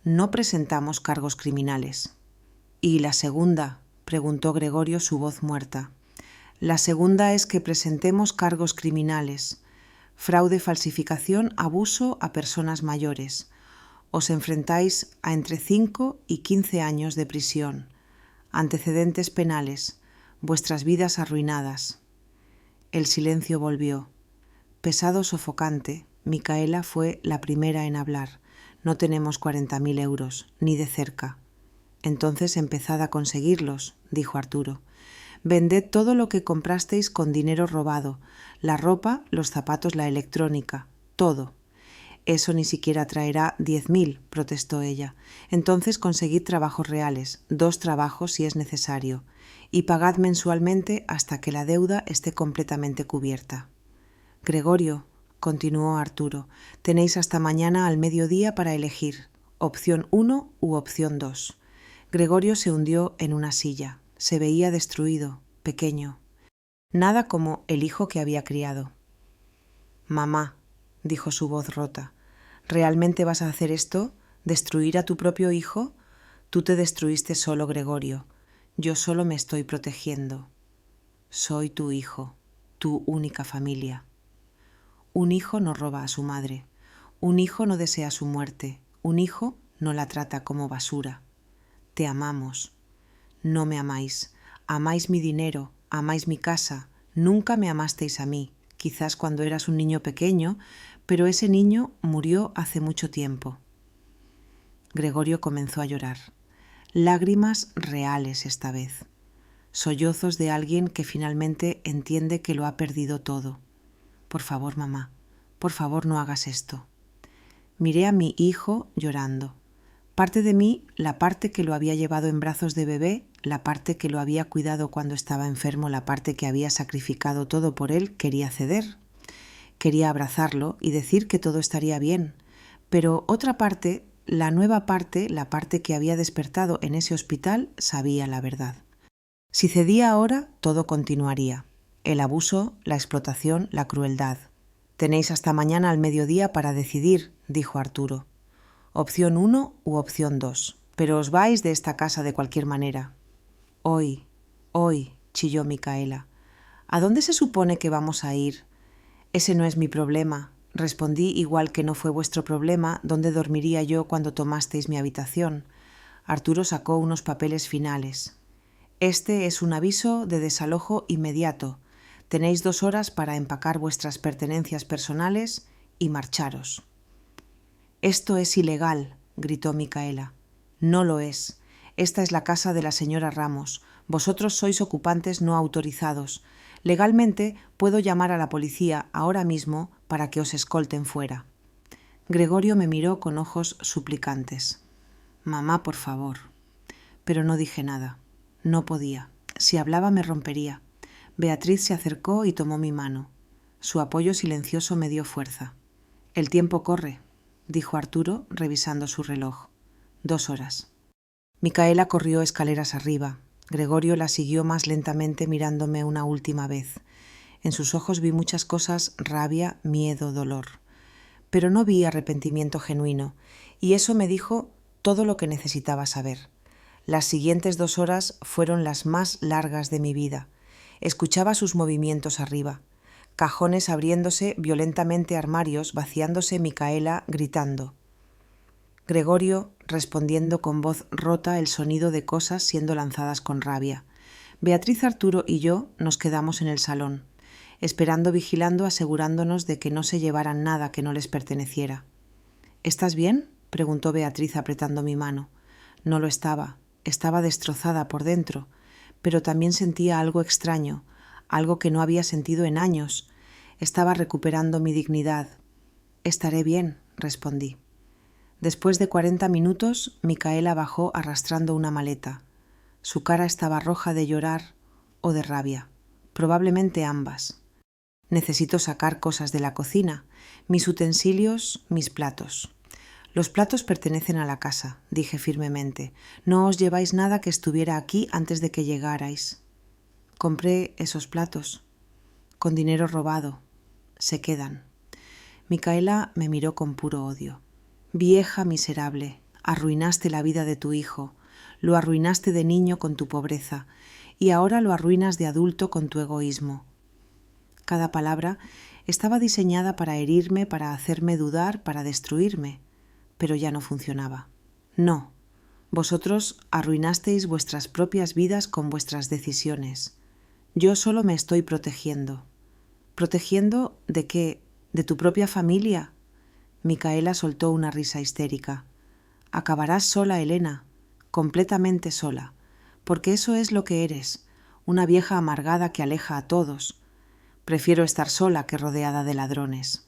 No presentamos cargos criminales. ¿Y la segunda?, preguntó Gregorio, su voz muerta. La segunda es que presentemos cargos criminales. Fraude, falsificación, abuso a personas mayores. Os enfrentáis a entre 5 y 15 años de prisión. Antecedentes penales. Vuestras vidas arruinadas. El silencio volvió. pesado, sofocante, Micaela fue la primera en hablar. No tenemos 40.000 euros, ni de cerca. Entonces empezad a conseguirlos, dijo Arturo. Vended todo lo que comprasteis con dinero robado, la ropa, los zapatos, la electrónica, todo. Eso ni siquiera traerá 10.000, protestó ella. Entonces conseguid trabajos reales, 2 trabajos si es necesario, y pagad mensualmente hasta que la deuda esté completamente cubierta. Gregorio, continuó Arturo, tenéis hasta mañana al mediodía para elegir, opción 1 u opción 2. Gregorio se hundió en una silla. Se veía destruido, pequeño. Nada como el hijo que había criado. «Mamá», dijo su voz rota, «¿realmente vas a hacer esto? ¿Destruir a tu propio hijo? Tú te destruiste solo, Gregorio. Yo solo me estoy protegiendo. Soy tu hijo, tu única familia». Un hijo no roba a su madre. Un hijo no desea su muerte. Un hijo no la trata como basura. Te amamos. No me amáis. Amáis mi dinero, amáis mi casa. Nunca me amasteis a mí, quizás cuando eras un niño pequeño, pero ese niño murió hace mucho tiempo. Gregorio comenzó a llorar. Lágrimas reales esta vez. Sollozos de alguien que finalmente entiende que lo ha perdido todo. Por favor, mamá, por favor no hagas esto. Miré a mi hijo llorando. Parte de mí, la parte que lo había llevado en brazos de bebé, la parte que lo había cuidado cuando estaba enfermo, la parte que había sacrificado todo por él, quería ceder. Quería abrazarlo y decir que todo estaría bien. Pero otra parte, la nueva parte, la parte que había despertado en ese hospital, sabía la verdad. Si cedía ahora, todo continuaría. El abuso, la explotación, la crueldad. Tenéis hasta mañana al mediodía para decidir, dijo Arturo. Opción 1 u opción 2, pero os vais de esta casa de cualquier manera. Hoy, chilló Micaela. ¿A dónde se supone que vamos a ir? Ese no es mi problema, respondí, igual que no fue vuestro problema dónde dormiría yo cuando tomasteis mi habitación. Arturo sacó unos papeles finales. Este es un aviso de desalojo inmediato. Tenéis 2 horas para empacar vuestras pertenencias personales y marcharos. Esto es ilegal, gritó Micaela. No lo es. Esta es la casa de la señora Ramos. Vosotros sois ocupantes no autorizados. Legalmente puedo llamar a la policía ahora mismo para que os escolten fuera. Gregorio me miró con ojos suplicantes. Mamá, por favor. Pero no dije nada. No podía. Si hablaba me rompería. Beatriz se acercó y tomó mi mano. Su apoyo silencioso me dio fuerza. El tiempo corre, dijo Arturo, revisando su reloj. 2 horas. Micaela corrió escaleras arriba. Gregorio la siguió más lentamente mirándome una última vez. En sus ojos vi muchas cosas: rabia, miedo, dolor. Pero no vi arrepentimiento genuino, y eso me dijo todo lo que necesitaba saber. Las siguientes 2 horas fueron las más largas de mi vida. Escuchaba sus movimientos arriba. Cajones abriéndose violentamente, armarios vaciándose, Micaela gritando. Gregorio respondiendo con voz rota, el sonido de cosas siendo lanzadas con rabia. Beatriz, Arturo y yo nos quedamos en el salón, esperando, vigilando, asegurándonos de que no se llevaran nada que no les perteneciera. ¿Estás bien?, preguntó Beatriz apretando mi mano. No lo estaba. Estaba destrozada por dentro, pero también sentía algo extraño, algo que no había sentido en años. Estaba recuperando mi dignidad. Estaré bien, respondí. Después de 40 minutos, Micaela bajó arrastrando una maleta. Su cara estaba roja de llorar o de rabia, probablemente ambas. Necesito sacar cosas de la cocina, mis utensilios, mis platos. Los platos pertenecen a la casa, dije firmemente. No os lleváis nada que estuviera aquí antes de que llegarais. Compré esos platos. Con dinero robado. Se quedan. Micaela me miró con puro odio. Vieja miserable, arruinaste la vida de tu hijo, lo arruinaste de niño con tu pobreza, y ahora lo arruinas de adulto con tu egoísmo. Cada palabra estaba diseñada para herirme, para hacerme dudar, para destruirme. Pero ya no funcionaba. No, vosotros arruinasteis vuestras propias vidas con vuestras decisiones. Yo solo me estoy protegiendo. ¿Protegiendo de qué? ¿De tu propia familia? Micaela soltó una risa histérica. Acabarás sola, Elena, completamente sola, porque eso es lo que eres, una vieja amargada que aleja a todos. Prefiero estar sola que rodeada de ladrones.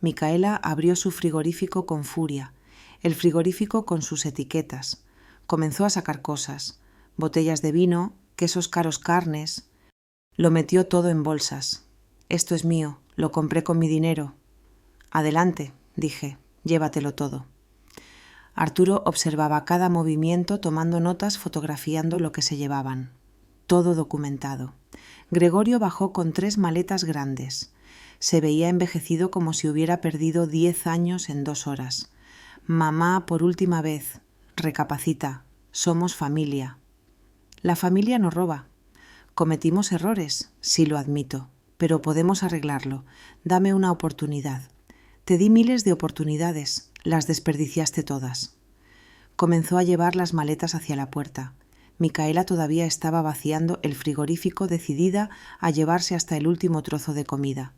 Micaela abrió su frigorífico con furia, el frigorífico con sus etiquetas. Comenzó a sacar cosas, botellas de vino, quesos caros, carnes. Lo metió todo en bolsas. Esto es mío, lo compré con mi dinero. Adelante, dije, llévatelo todo. Arturo observaba cada movimiento, tomando notas, fotografiando lo que se llevaban. Todo documentado. Gregorio bajó con 3 maletas grandes. Se veía envejecido como si hubiera perdido 10 años en 2 horas. Mamá, por última vez, recapacita, somos familia. La familia no roba. Cometimos errores, sí lo admito, pero podemos arreglarlo. Dame una oportunidad. Te di miles de oportunidades, las desperdiciaste todas. Comenzó a llevar las maletas hacia la puerta. Micaela todavía estaba vaciando el frigorífico, decidida a llevarse hasta el último trozo de comida.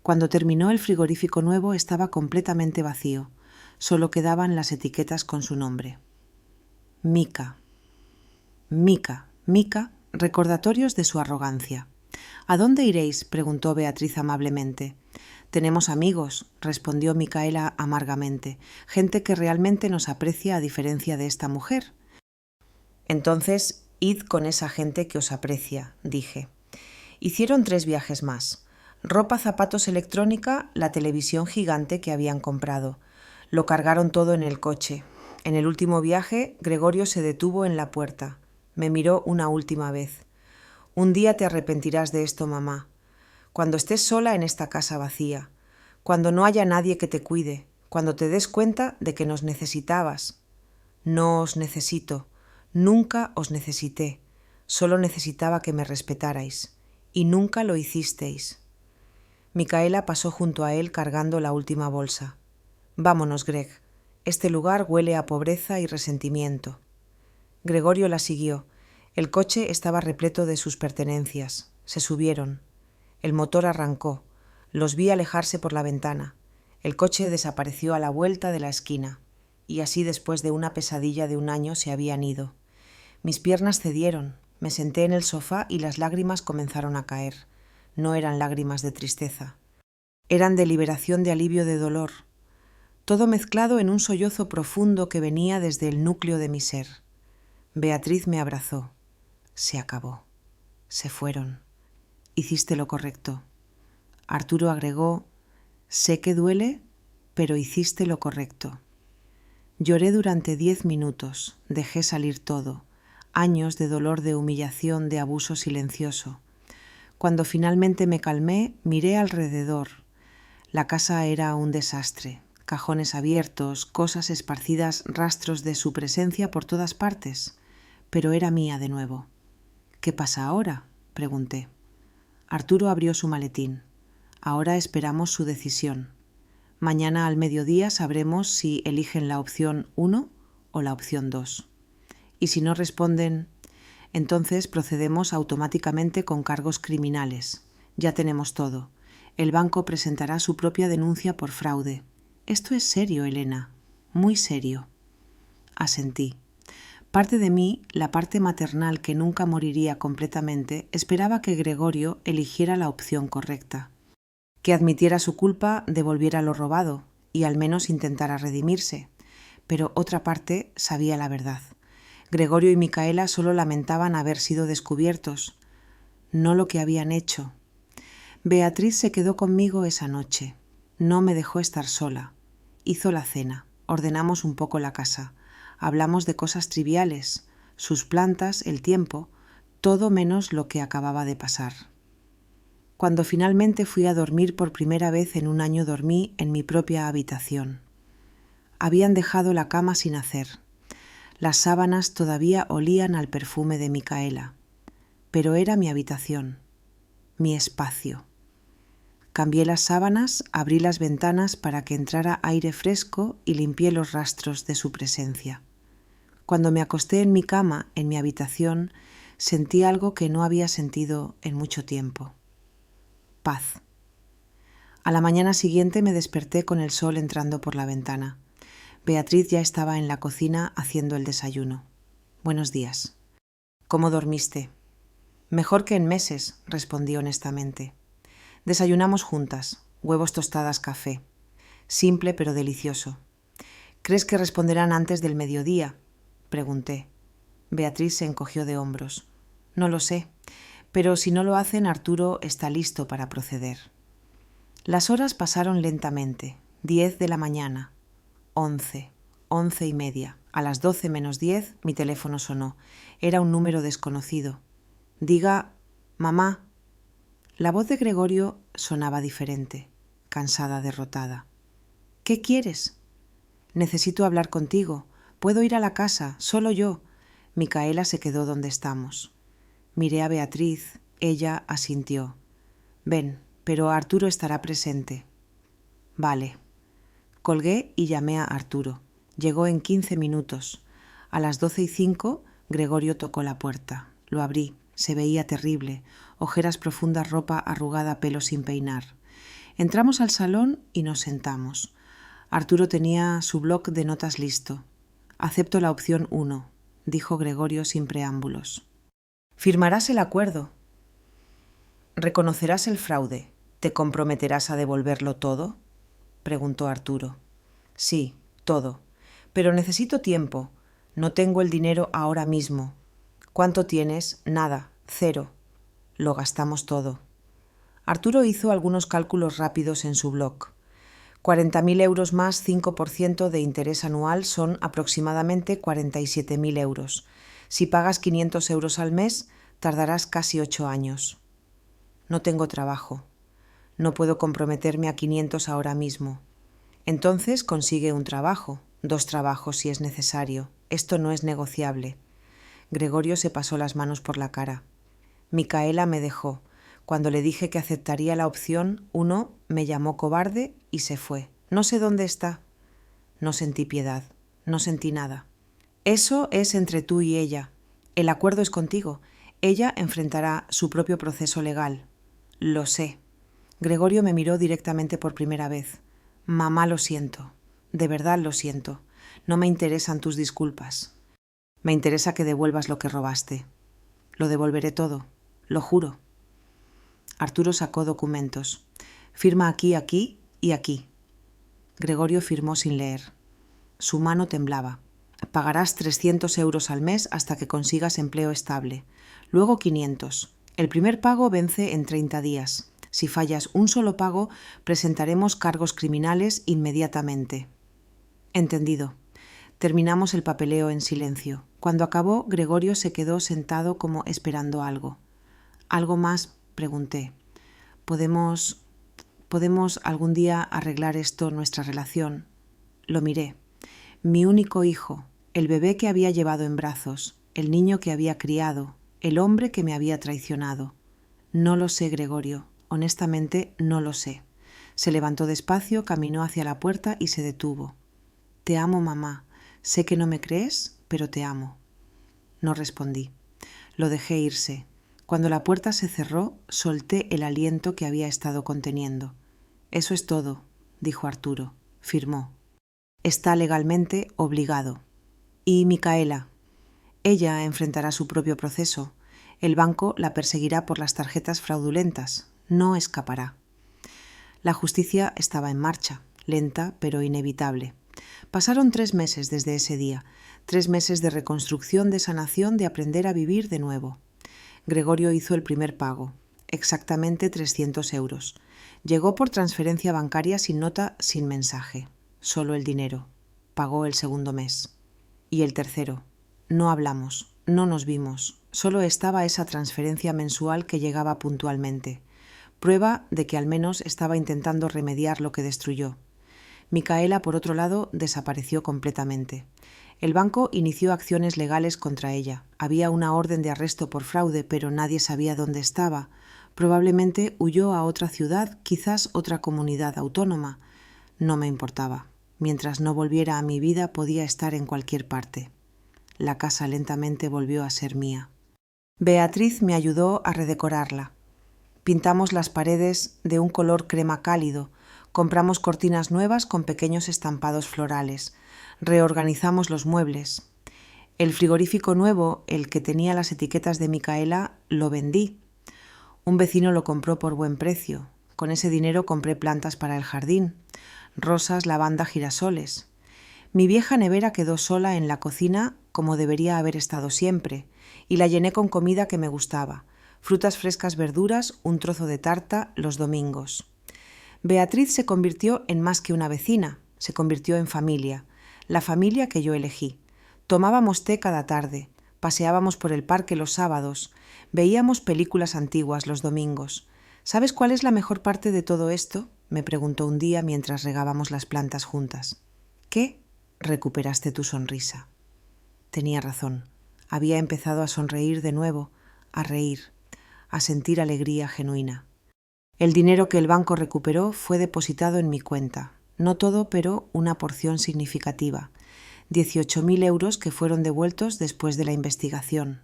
Cuando terminó, el frigorífico nuevo estaba completamente vacío. Solo quedaban las etiquetas con su nombre. Mica. Mica, Mica, recordatorios de su arrogancia. ¿A dónde iréis?, preguntó Beatriz amablemente. Tenemos amigos, respondió Micaela amargamente, gente que realmente nos aprecia a diferencia de esta mujer. Entonces, id con esa gente que os aprecia, dije. Hicieron 3 viajes más. Ropa, zapatos, electrónica, la televisión gigante que habían comprado. Lo cargaron todo en el coche. En el último viaje, Gregorio se detuvo en la puerta. Me miró una última vez. Un día te arrepentirás de esto, mamá. Cuando estés sola en esta casa vacía, cuando no haya nadie que te cuide, cuando te des cuenta de que nos necesitabas. No os necesito, nunca os necesité, solo necesitaba que me respetarais, y nunca lo hicisteis. Micaela pasó junto a él cargando la última bolsa. Vámonos, Greg, este lugar huele a pobreza y resentimiento. Gregorio la siguió. El coche estaba repleto de sus pertenencias. Se subieron. El motor arrancó. Los vi alejarse por la ventana. El coche desapareció a la vuelta de la esquina. Y así, después de una pesadilla de 1 año, se habían ido. Mis piernas cedieron. Me senté en el sofá y las lágrimas comenzaron a caer. No eran lágrimas de tristeza. Eran de liberación, de alivio, de dolor. Todo mezclado en un sollozo profundo que venía desde el núcleo de mi ser. Beatriz me abrazó. Se acabó. Se fueron. Hiciste lo correcto. Arturo agregó, sé que duele, pero hiciste lo correcto. Lloré durante 10 minutos, dejé salir todo, años de dolor, de humillación, de abuso silencioso. Cuando finalmente me calmé, miré alrededor. La casa era un desastre, cajones abiertos, cosas esparcidas, rastros de su presencia por todas partes, pero era mía de nuevo. ¿Qué pasa ahora?, pregunté. Arturo abrió su maletín. Ahora esperamos su decisión. Mañana al mediodía sabremos si eligen la opción 1 o la opción 2. Y si no responden, entonces procedemos automáticamente con cargos criminales. Ya tenemos todo. El banco presentará su propia denuncia por fraude. Esto es serio, Elena, muy serio. Asentí. Parte de mí, la parte maternal que nunca moriría completamente, esperaba que Gregorio eligiera la opción correcta, que admitiera su culpa, devolviera lo robado y al menos intentara redimirse. Pero otra parte sabía la verdad. Gregorio y Micaela solo lamentaban haber sido descubiertos, no lo que habían hecho. Beatriz se quedó conmigo esa noche. No me dejó estar sola. Hizo la cena, ordenamos un poco la casa. Hablamos de cosas triviales, sus plantas, el tiempo, todo menos lo que acababa de pasar. Cuando finalmente fui a dormir por primera vez en 1 año, dormí en mi propia habitación. Habían dejado la cama sin hacer. Las sábanas todavía olían al perfume de Micaela, pero era mi habitación, mi espacio. Cambié las sábanas, abrí las ventanas para que entrara aire fresco y limpié los rastros de su presencia. Cuando me acosté en mi cama, en mi habitación, sentí algo que no había sentido en mucho tiempo. Paz. A la mañana siguiente me desperté con el sol entrando por la ventana. Beatriz ya estaba en la cocina haciendo el desayuno. Buenos días. ¿Cómo dormiste? Mejor que en meses, respondí honestamente. Desayunamos juntas, huevos tostadas, café. Simple pero delicioso. ¿Crees que responderán antes del mediodía?, pregunté. Beatriz se encogió de hombros. No lo sé, pero si no lo hacen, Arturo está listo para proceder. Las horas pasaron lentamente. 10 de la mañana, 11, 11:30. A las 12 menos 10 mi teléfono sonó. Era un número desconocido. Diga, mamá. La voz de Gregorio sonaba diferente, cansada, derrotada. ¿Qué quieres? Necesito hablar contigo. Puedo ir a la casa, solo yo. Micaela se quedó donde estamos. Miré a Beatriz. Ella asintió. Ven, pero Arturo estará presente. Vale. Colgué y llamé a Arturo. Llegó en 15 minutos. A las 12:05, Gregorio tocó la puerta. Lo abrí. Se veía terrible. Ojeras profundas, ropa arrugada, pelo sin peinar. Entramos al salón y nos sentamos. Arturo tenía su bloc de notas listo. Acepto la opción 1, dijo Gregorio sin preámbulos. Firmarás el acuerdo. ¿Reconocerás el fraude? ¿Te comprometerás a devolverlo todo?, preguntó Arturo. Sí, todo. Pero necesito tiempo. No tengo el dinero ahora mismo. ¿Cuánto tienes? Nada, 0. Lo gastamos todo. Arturo hizo algunos cálculos rápidos en su blog. 40.000 euros más 5% de interés anual son aproximadamente 47.000 euros. Si pagas 500 euros al mes, tardarás casi 8 años. No tengo trabajo. No puedo comprometerme a 500 ahora mismo. Entonces consigue un trabajo, 2 trabajos si es necesario. Esto no es negociable. Gregorio se pasó las manos por la cara. Micaela me dejó. Cuando le dije que aceptaría la opción 1, me llamó cobarde y se fue. No sé dónde está. No sentí piedad. No sentí nada. Eso es entre tú y ella. El acuerdo es contigo. Ella enfrentará su propio proceso legal. Lo sé. Gregorio me miró directamente por primera vez. Mamá, lo siento. De verdad lo siento. No me interesan tus disculpas. Me interesa que devuelvas lo que robaste. Lo devolveré todo. Lo juro. Arturo sacó documentos. Firma aquí, aquí y aquí. Gregorio firmó sin leer. Su mano temblaba. Pagarás 300 euros al mes hasta que consigas empleo estable. Luego 500. El primer pago vence en 30 días. Si fallas un solo pago, presentaremos cargos criminales inmediatamente. Entendido. Terminamos el papeleo en silencio. Cuando acabó, Gregorio se quedó sentado como esperando algo. ¿Algo más?, pregunté. ¿Podemos algún día arreglar esto, nuestra relación? Lo miré. Mi único hijo, el bebé que había llevado en brazos, el niño que había criado, el hombre que me había traicionado. No lo sé, Gregorio. Honestamente, no lo sé. Se levantó despacio, caminó hacia la puerta y se detuvo. Te amo, mamá. Sé que no me crees, pero te amo. No respondí. Lo dejé irse. Cuando la puerta se cerró, solté el aliento que había estado conteniendo. Eso es todo, dijo Arturo. Firmó. Está legalmente obligado. ¿Y Micaela? Ella enfrentará su propio proceso. El banco la perseguirá por las tarjetas fraudulentas. No escapará. La justicia estaba en marcha, lenta pero inevitable. Pasaron 3 meses desde ese día, 3 meses de reconstrucción, de sanación, de aprender a vivir de nuevo. Gregorio hizo el primer pago, exactamente 300 euros. Llegó por transferencia bancaria sin nota, sin mensaje. Solo el dinero. Pagó el segundo mes. Y el tercero. No hablamos, no nos vimos. Solo estaba esa transferencia mensual que llegaba puntualmente. Prueba de que al menos estaba intentando remediar lo que destruyó. Micaela, por otro lado, desapareció completamente. El banco inició acciones legales contra ella. Había una orden de arresto por fraude, pero nadie sabía dónde estaba. Probablemente huyó a otra ciudad, quizás otra comunidad autónoma. No me importaba. Mientras no volviera a mi vida, podía estar en cualquier parte. La casa lentamente volvió a ser mía. Beatriz me ayudó a redecorarla. Pintamos las paredes de un color crema cálido, compramos cortinas nuevas con pequeños estampados florales, reorganizamos los muebles. El frigorífico nuevo, el que tenía las etiquetas de Micaela, lo vendí. Un vecino lo compró por buen precio. Con ese dinero compré plantas para el jardín, rosas, lavanda, girasoles. Mi vieja nevera quedó sola en la cocina como debería haber estado siempre, y la llené con comida que me gustaba, frutas frescas, verduras, un trozo de tarta los domingos. Beatriz se convirtió en más que una vecina, se convirtió en familia, la familia que yo elegí. Tomábamos té cada tarde, paseábamos por el parque los sábados, veíamos películas antiguas los domingos. ¿Sabes cuál es la mejor parte de todo esto?, me preguntó un día mientras regábamos las plantas juntas. ¿Qué? Recuperaste tu sonrisa. Tenía razón. Había empezado a sonreír de nuevo, a reír, a sentir alegría genuina. El dinero que el banco recuperó fue depositado en mi cuenta. No todo, pero una porción significativa. 18.000 euros que fueron devueltos después de la investigación.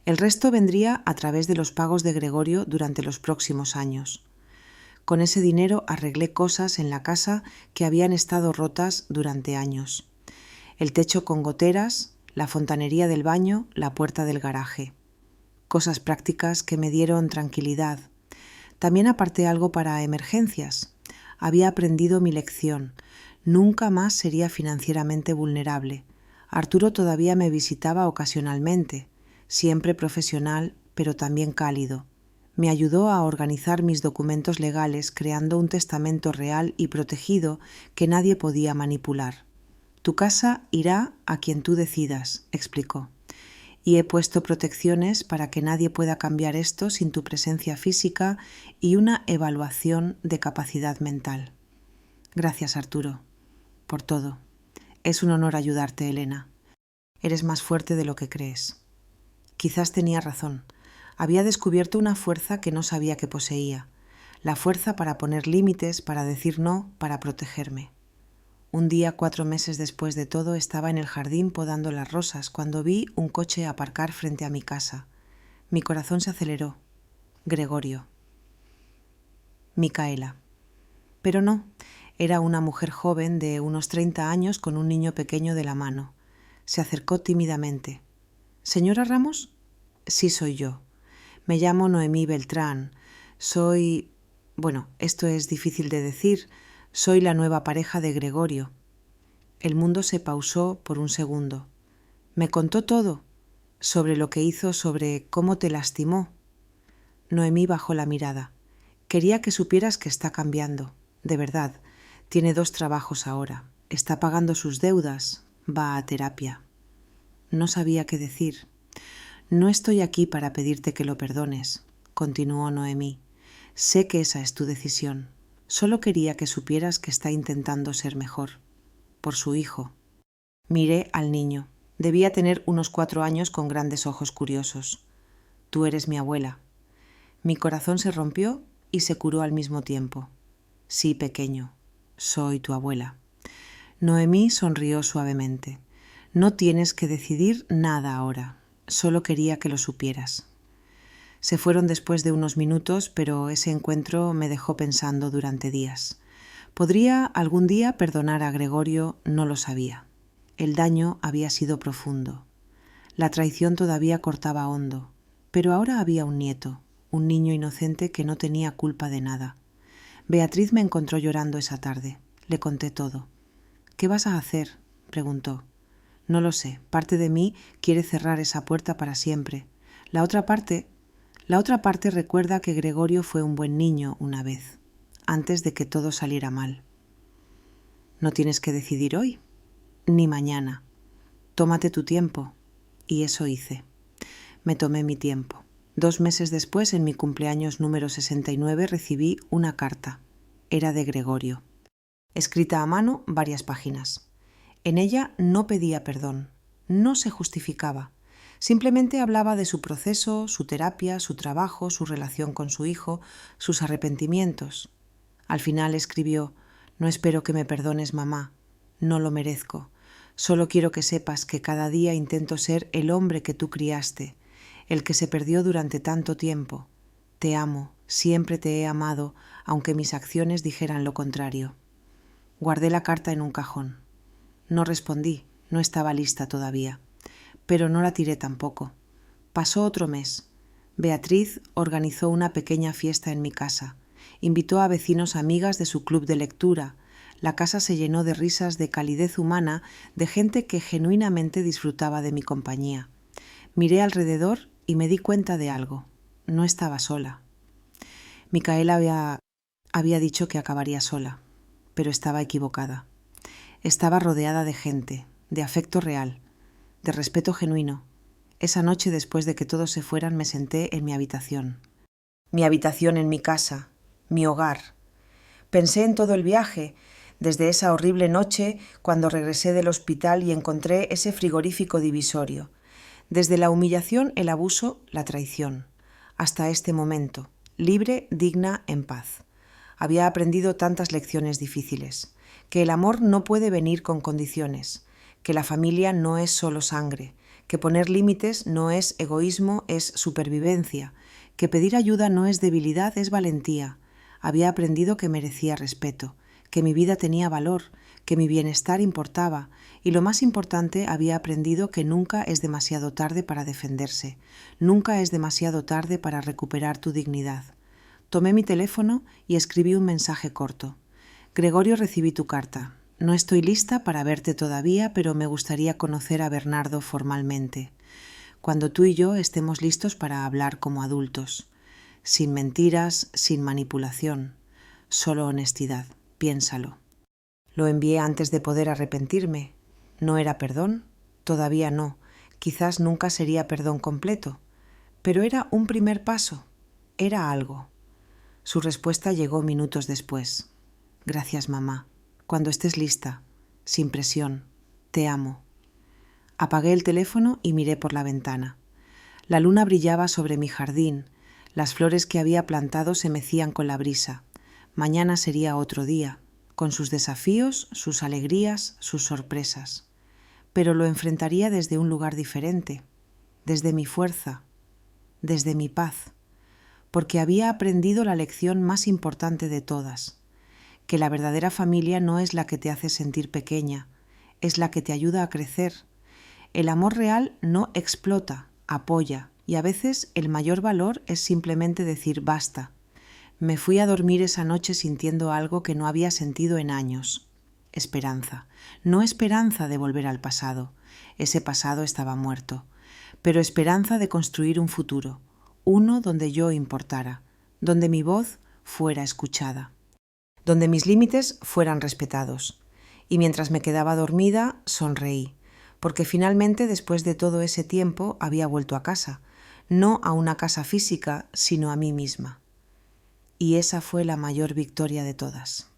El resto vendría a través de los pagos de Gregorio durante los próximos años. Con ese dinero arreglé cosas en la casa que habían estado rotas durante años. El techo con goteras, la fontanería del baño, la puerta del garaje. Cosas prácticas que me dieron tranquilidad. También aparté algo para emergencias. Había aprendido mi lección. Nunca más sería financieramente vulnerable. Arturo todavía me visitaba ocasionalmente, siempre profesional, pero también cálido. Me ayudó a organizar mis documentos legales creando un testamento real y protegido que nadie podía manipular. Tu casa irá a quien tú decidas, explicó. Y he puesto protecciones para que nadie pueda cambiar esto sin tu presencia física y una evaluación de capacidad mental. Gracias, Arturo, por todo. Es un honor ayudarte, Elena. Eres más fuerte de lo que crees. Quizás tenía razón. Había descubierto una fuerza que no sabía que poseía. La fuerza para poner límites, para decir no, para protegerme. Un día, 4 meses después de todo, estaba en el jardín podando las rosas cuando vi un coche aparcar frente a mi casa. Mi corazón se aceleró. Gregorio. Micaela. Pero no, era una mujer joven de unos 30 años con un niño pequeño de la mano. Se acercó tímidamente. ¿Señora Ramos? Sí, soy yo. Me llamo Noemí Beltrán. Soy... Bueno, esto es difícil de decir. Soy la nueva pareja de Gregorio. El mundo se pausó por un segundo. Me contó todo, sobre lo que hizo, sobre cómo te lastimó. Noemí bajó la mirada. Quería que supieras que está cambiando. De verdad, tiene 2 trabajos ahora. Está pagando sus deudas. Va a terapia. No sabía qué decir. No estoy aquí para pedirte que lo perdones, continuó Noemí. Sé que esa es tu decisión. Solo quería que supieras que está intentando ser mejor. Por su hijo. Miré al niño. Debía tener unos 4 años con grandes ojos curiosos. Tú eres mi abuela. Mi corazón se rompió y se curó al mismo tiempo. Sí, pequeño, soy tu abuela. Noemí sonrió suavemente. No tienes que decidir nada ahora. Solo quería que lo supieras. Se fueron después de unos minutos, pero ese encuentro me dejó pensando durante días. ¿Podría algún día perdonar a Gregorio? No lo sabía. El daño había sido profundo. La traición todavía cortaba hondo. Pero ahora había un nieto, un niño inocente que no tenía culpa de nada. Beatriz me encontró llorando esa tarde. Le conté todo. ¿Qué vas a hacer?, preguntó. No lo sé. Parte de mí quiere cerrar esa puerta para siempre. La otra parte recuerda que Gregorio fue un buen niño una vez, antes de que todo saliera mal. No tienes que decidir hoy, ni mañana. Tómate tu tiempo. Y eso hice. Me tomé mi tiempo. 2 meses después, en mi cumpleaños número 69, recibí una carta. Era de Gregorio. Escrita a mano, varias páginas. En ella no pedía perdón, no se justificaba. Simplemente hablaba de su proceso, su terapia, su trabajo, su relación con su hijo, sus arrepentimientos. Al final escribió: «No espero que me perdones, mamá. No lo merezco. Solo quiero que sepas que cada día intento ser el hombre que tú criaste, el que se perdió durante tanto tiempo. Te amo, siempre te he amado, aunque mis acciones dijeran lo contrario. Guardé la carta en un cajón. No respondí, no estaba lista todavía. Pero no la tiré tampoco. Pasó otro mes. Beatriz organizó una pequeña fiesta en mi casa. Invitó a vecinos amigas de su club de lectura. La casa se llenó de risas, de calidez humana, de gente que genuinamente disfrutaba de mi compañía. Miré alrededor y me di cuenta de algo. No estaba sola. Micaela había dicho que acabaría sola, pero estaba equivocada. Estaba rodeada de gente, de afecto real, de respeto genuino. Esa noche, después de que todos se fueran, me senté en mi habitación. Mi habitación en mi casa, mi hogar. Pensé en todo el viaje, desde esa horrible noche cuando regresé del hospital y encontré ese frigorífico divisorio. Desde la humillación, el abuso, la traición. Hasta este momento, libre, digna, en paz. Había aprendido tantas lecciones difíciles. Que el amor no puede venir con condiciones. Que la familia no es solo sangre. Que poner límites no es egoísmo, es supervivencia. Que pedir ayuda no es debilidad, es valentía. Había aprendido que merecía respeto, que mi vida tenía valor, que mi bienestar importaba, y lo más importante, había aprendido que nunca es demasiado tarde para defenderse, nunca es demasiado tarde para recuperar tu dignidad. Tomé mi teléfono y escribí un mensaje corto. Gregorio, recibí tu carta. No estoy lista para verte todavía, pero me gustaría conocer a Bernardo formalmente. Cuando tú y yo estemos listos para hablar como adultos. Sin mentiras, sin manipulación. Solo honestidad. Piénsalo. Lo envié antes de poder arrepentirme. ¿No era perdón? Todavía no. Quizás nunca sería perdón completo. Pero era un primer paso. Era algo. Su respuesta llegó minutos después. Gracias, mamá. Cuando estés lista. Sin presión. Te amo. Apagué el teléfono y miré por la ventana. La luna brillaba sobre mi jardín. Las flores que había plantado se mecían con la brisa. Mañana sería otro día, con sus desafíos, sus alegrías, sus sorpresas. Pero lo enfrentaría desde un lugar diferente, desde mi fuerza, desde mi paz, porque había aprendido la lección más importante de todas, que la verdadera familia no es la que te hace sentir pequeña, es la que te ayuda a crecer. El amor real no explota, apoya, y a veces el mayor valor es simplemente decir basta. Me fui a dormir esa noche sintiendo algo que no había sentido en años. Esperanza. No esperanza de volver al pasado. Ese pasado estaba muerto. Pero esperanza de construir un futuro. Uno donde yo importara. Donde mi voz fuera escuchada. Donde mis límites fueran respetados. Y mientras me quedaba dormida, sonreí. Porque finalmente, después de todo ese tiempo, había vuelto a casa. No a una casa física, sino a mí misma. Y esa fue la mayor victoria de todas.